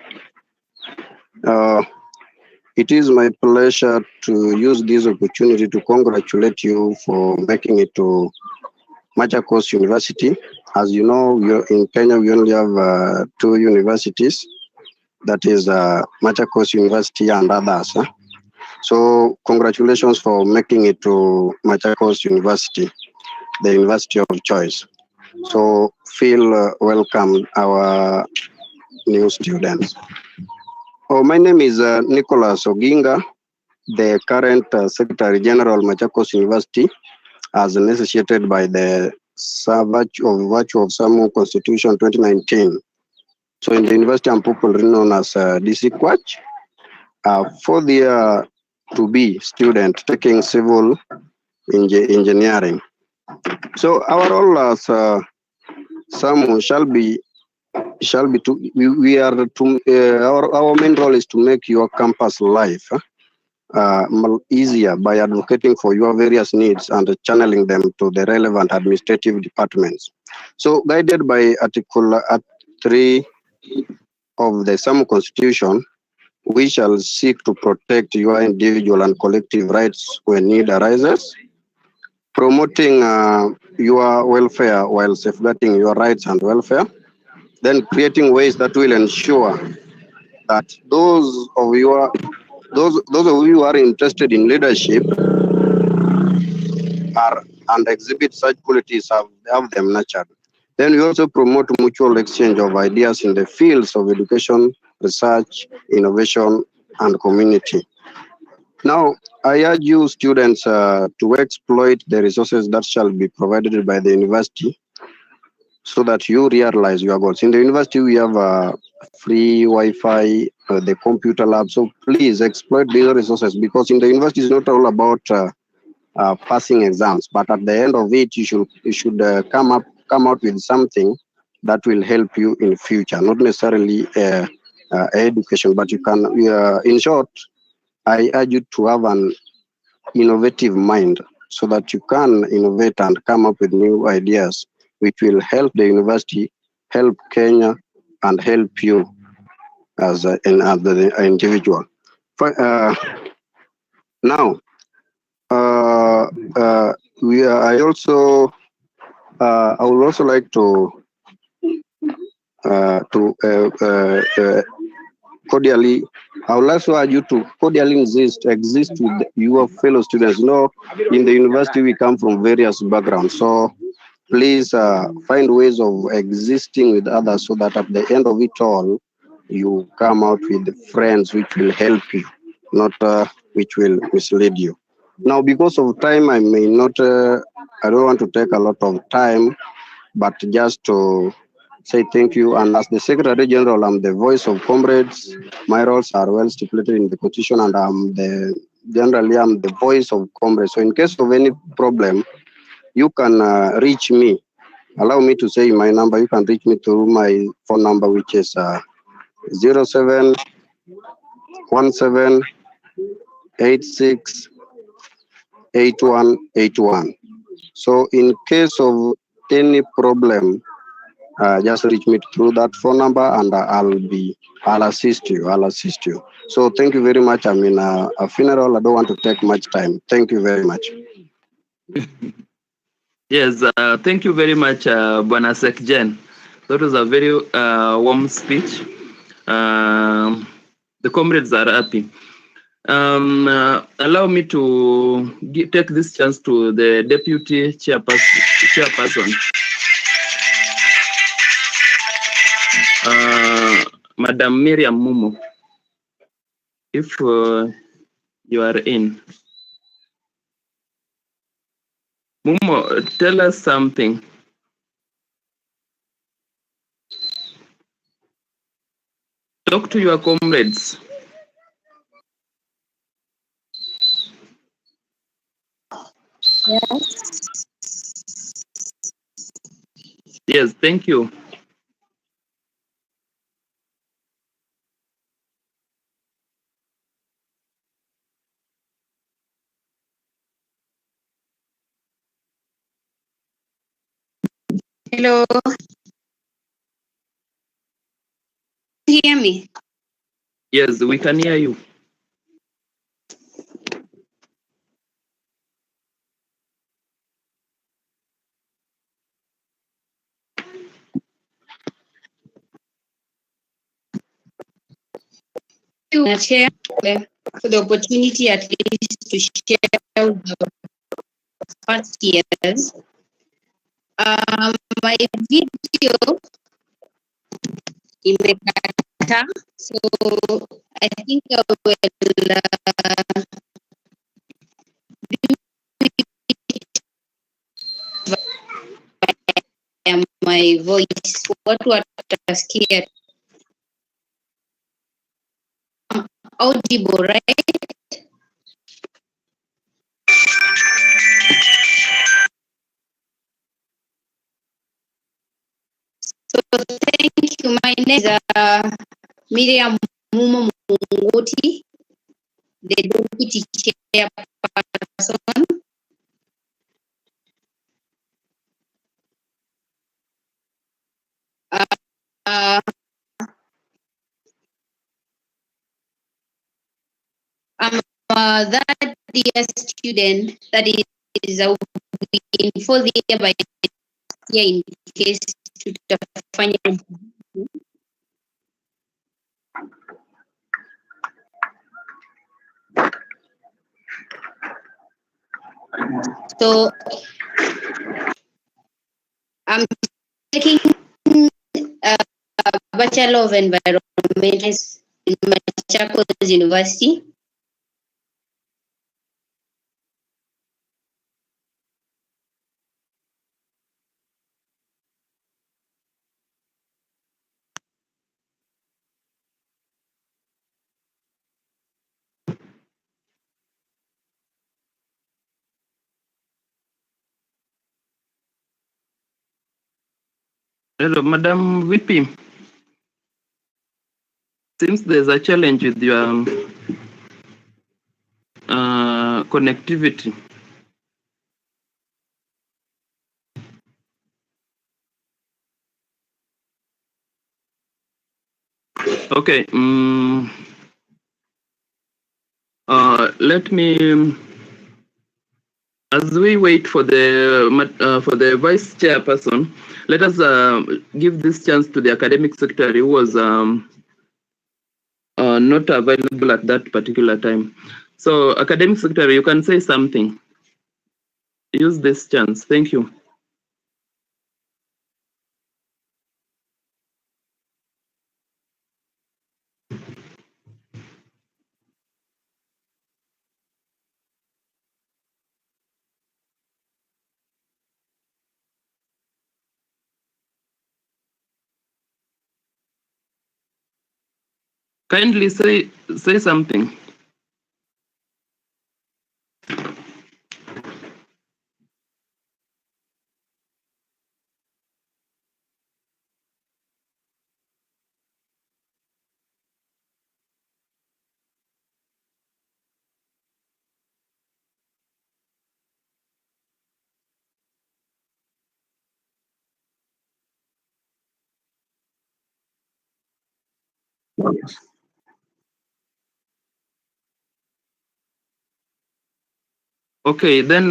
It is my pleasure to use this opportunity to congratulate you for making it to Machaco University. As you know, in Kenya, we only have 2 universities. That is Machaco University and others. So congratulations for making it to Machaco University, the university of choice. So feel welcome, our new students. Oh, my name is Nicholas Oginga, the current Secretary General Machaco University, as initiated by the virtue of SAMU Constitution 2019. So in the university, I'm popularly known as DC Quach, for the to-be student taking civil engineering. So our role as SAMU shall be to, we are to, our main role is to make your campus life easier by advocating for your various needs and channeling them to the relevant administrative departments. So guided by Article 3 of the SAMU Constitution, we shall seek to protect your individual and collective rights when need arises, promoting your welfare while safeguarding your rights and welfare, then creating ways that will ensure that those of you who are interested in leadership and exhibit such qualities have them nurtured. Then we also promote mutual exchange of ideas in the fields of education, research, innovation, and community. Now, I urge you students to exploit the resources that shall be provided by the university so that you realize your goals. In the university, we have free Wi-Fi, the computer lab. So please exploit these resources, because in the university, it's not all about passing exams, but at the end of it, you should come out with something that will help you in future, not necessarily education, but you can, in short, I urge you to have an innovative mind so that you can innovate and come up with new ideas, which will help the university, help Kenya, and help you as an individual. Now, I also, I would also like to cordially, I would also urge you to cordially exist with your fellow students. You know, in the university we come from various backgrounds, so please find ways of existing with others so that at the end of it all, you come out with friends which will help you, not which will mislead you. Now, because of time, I may not, I don't want to take a lot of time, but just to say thank you. And as the Secretary General, I'm the voice of comrades. My roles are well stipulated in the Constitution, and generally I'm the voice of comrades. So in case of any problem, you can reach me. Allow me to say my number. You can reach me through my phone number, which is 0717868181. So in case of any problem, just reach me through that phone number, and I'll assist you. So thank you very much. I'm in a funeral. I don't want to take much time. Thank you very much. Yes, thank you very much, Bwana Sekjen. That was a very warm speech. The comrades are happy. Allow me to take this chance to the Deputy Chairperson, Madam Miriam Mumo, if you are in. Mumo, tell us something. Talk to your comrades. Yes, thank you. Hello. Hear me? Yes, we can hear you. Chair, for the opportunity at least to share the past years. My video in the kata, so I think I will my voice. What watasikia audible, right? So thank you. My name is Miriam Mumo Munguti, the deputy chairperson. I'm that year student that is in fourth year by year in case to find. So I'm taking a Bachelor of Environment in Machaco University. Hello, Madam VP. Seems there's a challenge with your connectivity. Okay. Let me, as we wait for the vice chairperson, let us give this chance to the academic secretary who was not available at that particular time. So, academic secretary, you can say something. Use this chance. Thank you. Kindly say something. Okay, then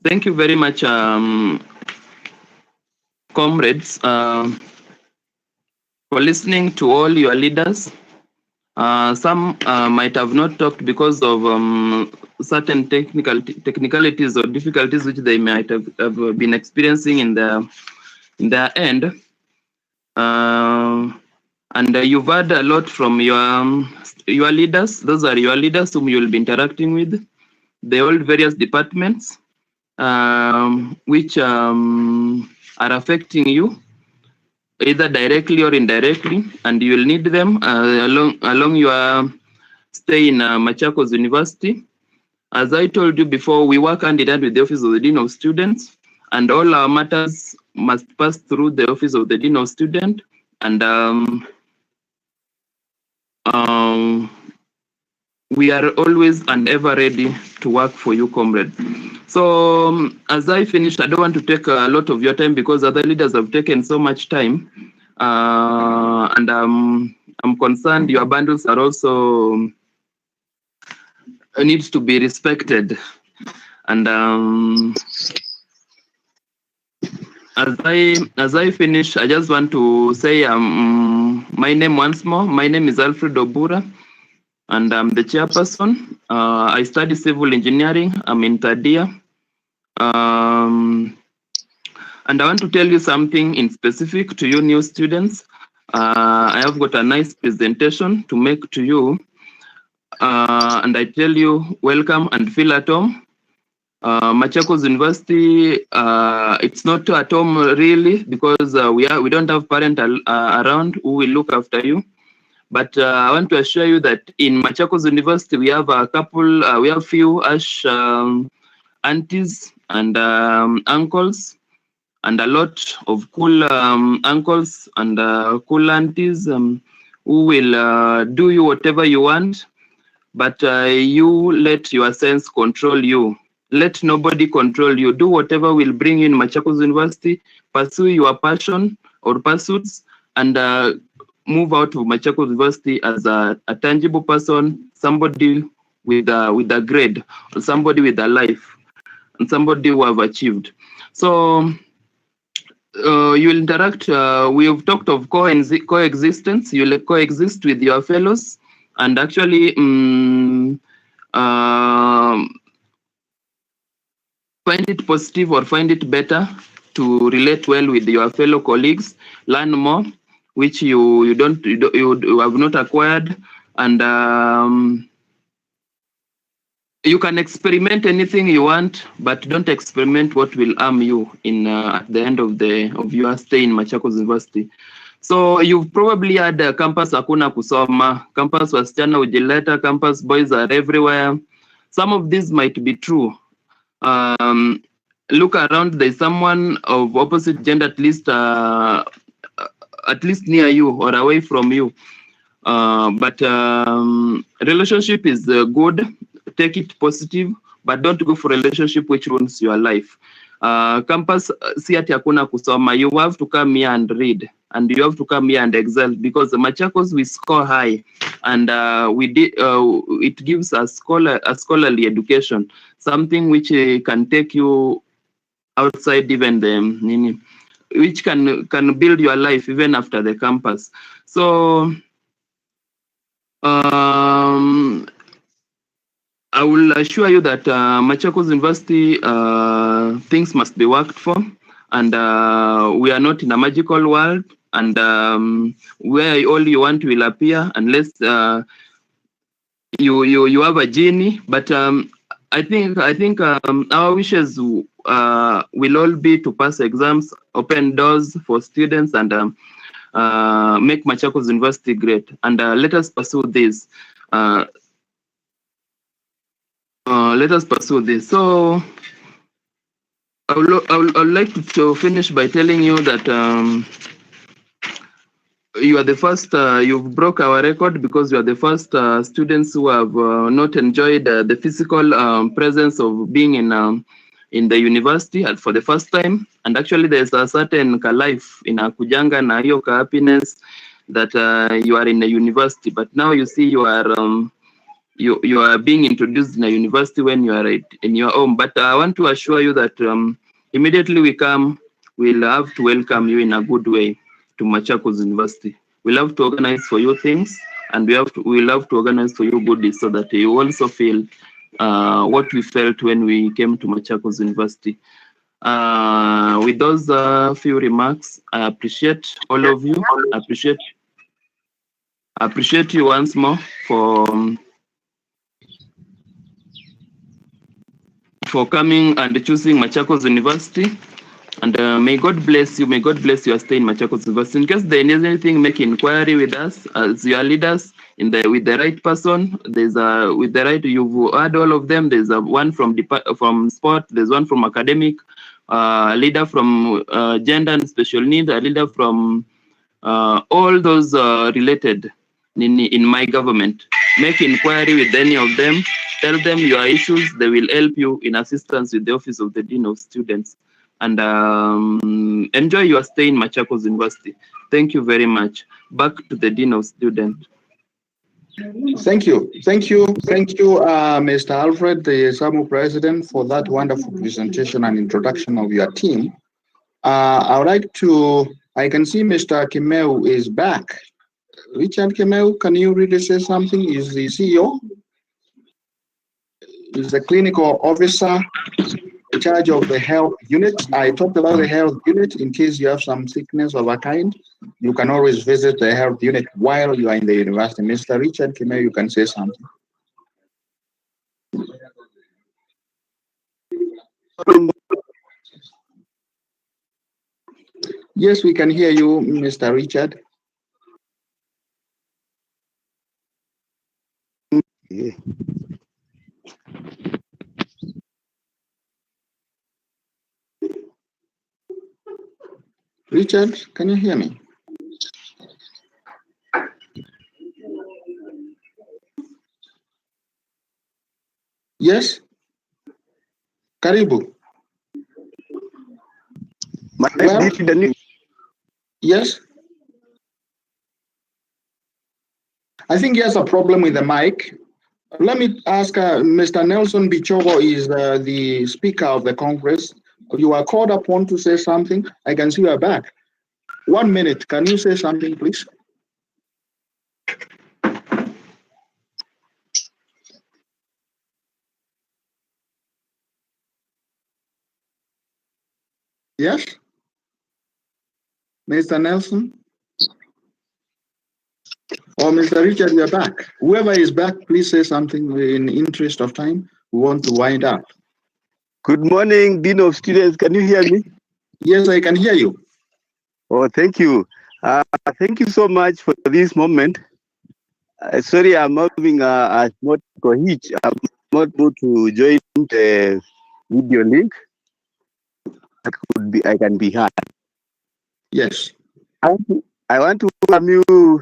thank you very much, comrades, for listening to all your leaders. Some might have not talked because of certain technicalities or difficulties which they might have been experiencing in their end. And you've heard a lot from your leaders. Those are your leaders whom you'll be interacting with. They hold various departments which are affecting you, either directly or indirectly, and you will need them along your stay in Machaco's University. As I told you before, we work hand in hand with the Office of the Dean of Students, and all our matters must pass through the Office of the Dean of Student, and we are always and ever ready to work for you, comrade. So as I finished, I don't want to take a lot of your time because other leaders have taken so much time, and I'm concerned your bundles are also needs to be respected. And as I finish, I just want to say my name once more. My name is Alfred Obura, and I'm the chairperson. I study civil engineering. I'm in third year. And I want to tell you something in specific to you new students. I have got a nice presentation to make to you. And I tell you, welcome and feel at home. Machaco's University, it's not at home really because we don't have parents around who will look after you. But I want to assure you that in Machaco's University, we have a couple, we have few ash aunties and uncles, and a lot of cool uncles and cool aunties who will do you whatever you want, but you let your sense control you. Let nobody control you. Do whatever will bring you in Machaco's University. Pursue your passion or pursuits, and move out of Machaco's University as a tangible person, somebody with a grade, or somebody with a life, and somebody who have achieved. So you will interact. We have talked of coexistence. You will coexist with your fellows, and actually find it positive or find it better to relate well with your fellow colleagues, learn more, which you have not acquired, and you can experiment anything you want, but don't experiment what will harm you in at the end of your stay in Machaco's University. So you've probably had campus hakuna kusoma, campus wasichana hujileta, campus boys are everywhere. Some of these might be true. Look around, there's someone of opposite gender at least near you or away from you. But relationship is good. Take it positive, but don't go for a relationship which ruins your life. Campus, si ati hakuna kusoma. You have to come here and read, and you have to come here and excel, because the Machacos, we score high. and it gives a scholarly education, something which can take you outside even the which can build your life even after the campus. So I will assure you that Machakos University, things must be worked for, and we are not in a magical world, and where all you want will appear unless you have a genie. But I think our wishes will all be to pass exams, open doors for students, and make Machakos University great. And let us pursue this. Let us pursue this. So I would like to finish by telling you that you are the first, you've broke our record because you are the first students who have not enjoyed the physical presence of being in the university for the first time. And actually there's a certain life in a kujanga na hiyo happiness that you are in a university, but now you see you are you are being introduced in a university when you are in your home. But I want to assure you that immediately we come, we'll have to welcome you in a good way to Machakos University. We'll have to organize for you things, and we'll have to organize for you goodies so that you also feel what we felt when we came to Machakos University. With those few remarks, I appreciate all of you. I appreciate you once more for coming and choosing Machakos University. And may God bless you. May God bless your stay in Machakos University. In case there is anything, make inquiry with us as your leaders with the right person. There's with the right, you've heard all of them. There's one from sport. There's one from academic, leader from gender and special needs, a leader from all those related in my government. Make inquiry with any of them. Tell them your issues. They will help you in assistance with the Office of the Dean of Students. And enjoy your stay in Machakos University. Thank you very much. Back to the Dean of Students. Thank you, Mr. Alfred, the SAMU President, for that wonderful presentation and introduction of your team. I would like to, I can see Mr. Kimeu is back. Richard Kimeu, can you really say something? Is the CEO? Is the clinical officer in charge of the health unit? I talked about the health unit. In case you have some sickness of a kind, you can always visit the health unit while you are in the university. Mr. Richard Kimeu, you can say something. Yes, we can hear you, Mr. Richard. Yeah. Richard, can you hear me? Yes? Karibu. Well, yes? I think he has a problem with the mic. Let me ask Mr. Nelson Bichogo is the Speaker of the Congress. You are called upon to say something. I can see you are back. 1 minute. Can you say something, please? Yes? Mr. Nelson? Or Mr. Richard, you're back. Whoever is back, please say something in the interest of time. We want to wind up. Good morning, Dean of Students. Can you hear me? Yes, I can hear you. Oh, thank you. Thank you so much for this moment. Sorry, I'm having a small hitch. I'm not able to join the video link. I can be heard. Yes. I want to welcome you,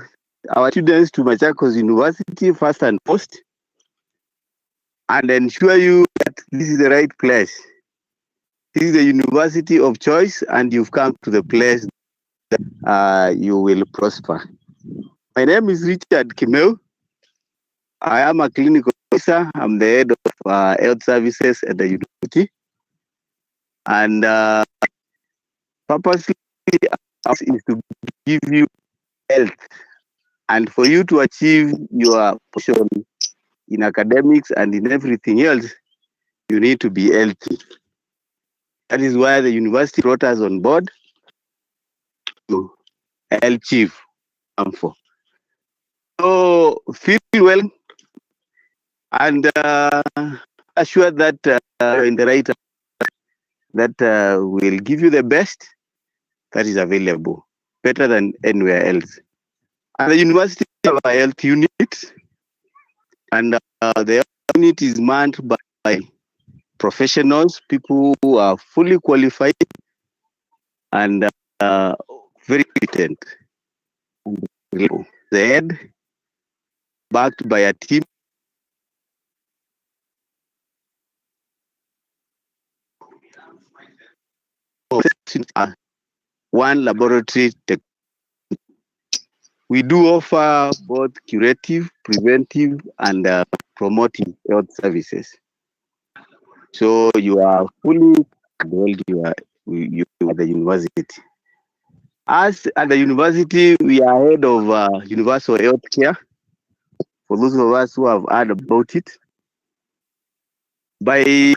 our students, to Machakos University first and foremost, and ensure you that this is the right place. This is the university of choice, and you've come to the place that you will prosper. My name is Richard Kimeu. I am a clinical officer. I'm the head of health services at the university. And purposely is to give you health. And for you to achieve your portion in academics and in everything else, you need to be healthy. That is why the university brought us on board to health chief. So feel well and assure that you're in the right that will give you the best that is available, better than anywhere else. And the university have a health unit, and the unit is manned by professionals, people who are fully qualified and very competent. The head, backed by a team of one laboratory tech. We do offer both curative, preventive, and promoting health services. So you are fully enrolled. You are at the university. As at the university, we are ahead of universal health care. For those of us who have heard about it, by the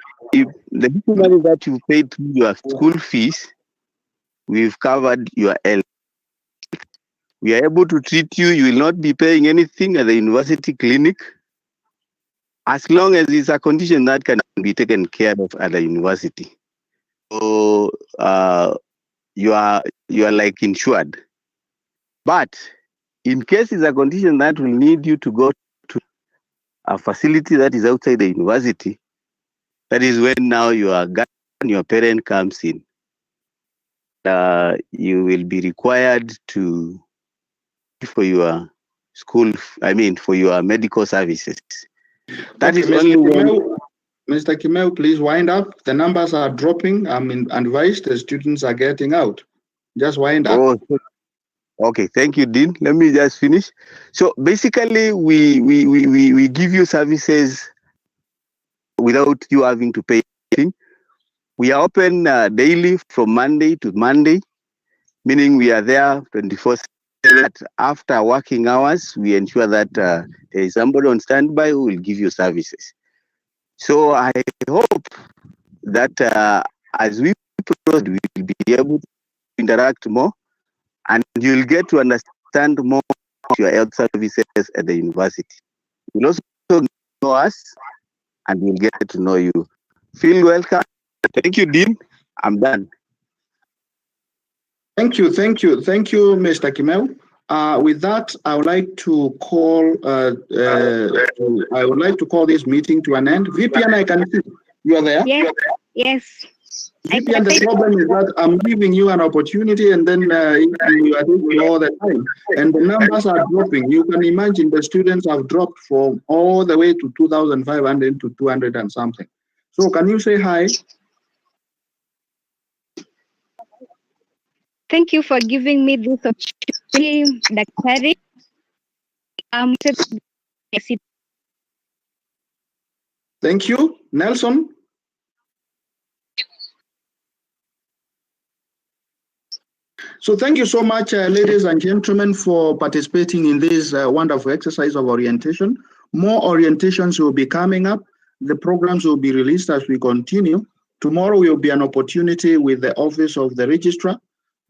little money that you paid through your school fees, we've covered your health. We are able to treat you. You will not be paying anything at the university clinic, as long as it's a condition that can be taken care of at the university. So you are like insured. But in case it's a condition that will need you to go to a facility that is outside the university, that is when now your parent comes in. You will be required to for your school, for your medical services. That Okay, is only when. Mr. Kimeu, please wind up. The numbers are dropping. Advised the students are getting out. Just wind up. Oh, okay, thank you, Dean. Let me just finish. So basically, we give you services without you having to pay anything. We are open daily from Monday to Monday, meaning we are there 24/7. After working hours, we ensure that there is somebody on standby who will give you services. So I hope that as we proceed, we will be able to interact more, and you'll get to understand more about your health services at the university. You'll also know us, and we'll get to know you. Feel welcome. Thank you, Dean. I'm done. Thank you, Mr. Kimeu. With that, I would like to call. This meeting to an end. VPN, I can see you are there. Yes. VPN, the problem is that I'm giving you an opportunity, and then you are taking all the time, and the numbers are dropping. You can imagine the students have dropped from all the way to 2,500 to 200 and something. So, can you say hi? Thank you for giving me this opportunity, Daktari. Thank you, Nelson. So thank you so much, ladies and gentlemen, for participating in this wonderful exercise of orientation. More orientations will be coming up. The programs will be released as we continue. Tomorrow will be an opportunity with the Office of the Registrar.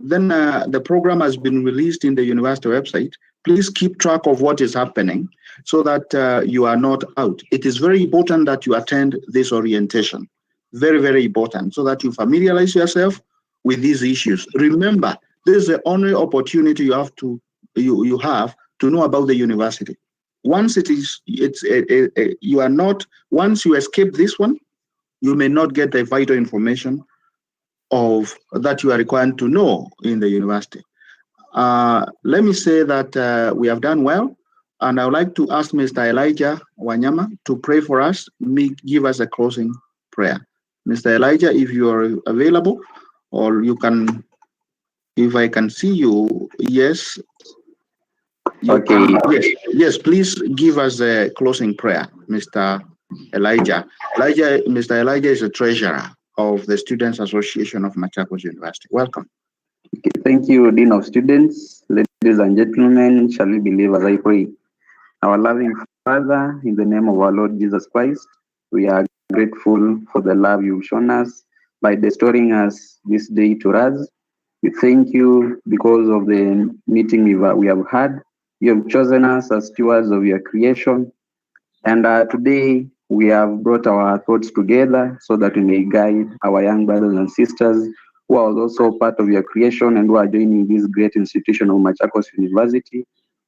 Then the program has been released in the university website. Please keep track of what is happening so that you are not out. It is very important that you attend this orientation. Very, very important, so that you familiarize yourself with these issues. Remember, this is the only opportunity you have to know about the university. Once once you escape this one, you may not get the vital information of that you are required to know in the university. Let me say that we have done well, and I would like to ask Mr. Elijah Wanyama to pray for us, give us a closing prayer. Mr. Elijah, if you are available, or you can, if I can see you, yes. Okay. Yes, please give us a closing prayer, Mr. Elijah. Mr. Elijah is the treasurer of the Students Association of Machakos University. Welcome. Okay, thank you, Dean of Students, ladies and gentlemen. Shall we believe as I pray? Our loving Father, in the name of our Lord Jesus Christ, we are grateful for the love you've shown us by restoring us this day to us. We thank you because of the meeting we have had. You have chosen us as stewards of your creation. And today we have brought our thoughts together so that we may guide our young brothers and sisters who are also part of your creation and who are joining this great institution of Machakos University.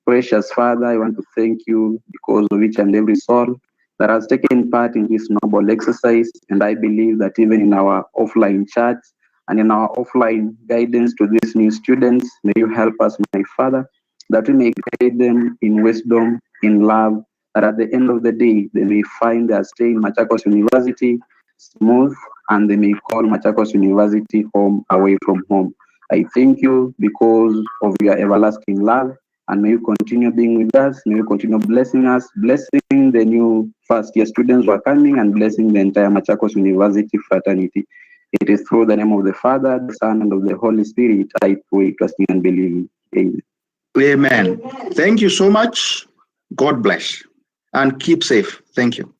Precious Father, I want to thank you because of each and every soul that has taken part in this noble exercise. And I believe that even in our offline chats and in our offline guidance to these new students, may you help us, my Father, that we may guide them in wisdom, in love, that at the end of the day, they may find their stay in Machakos University smooth, and they may call Machakos University home away from home. I thank you because of your everlasting love, and may you continue being with us. May you continue blessing us, blessing the new first-year students who are coming, and blessing the entire Machakos University fraternity. It is through the name of the Father, the Son, and of the Holy Spirit I pray, trusting and believing. Amen. Amen. Thank you so much. God bless. And keep safe. Thank you.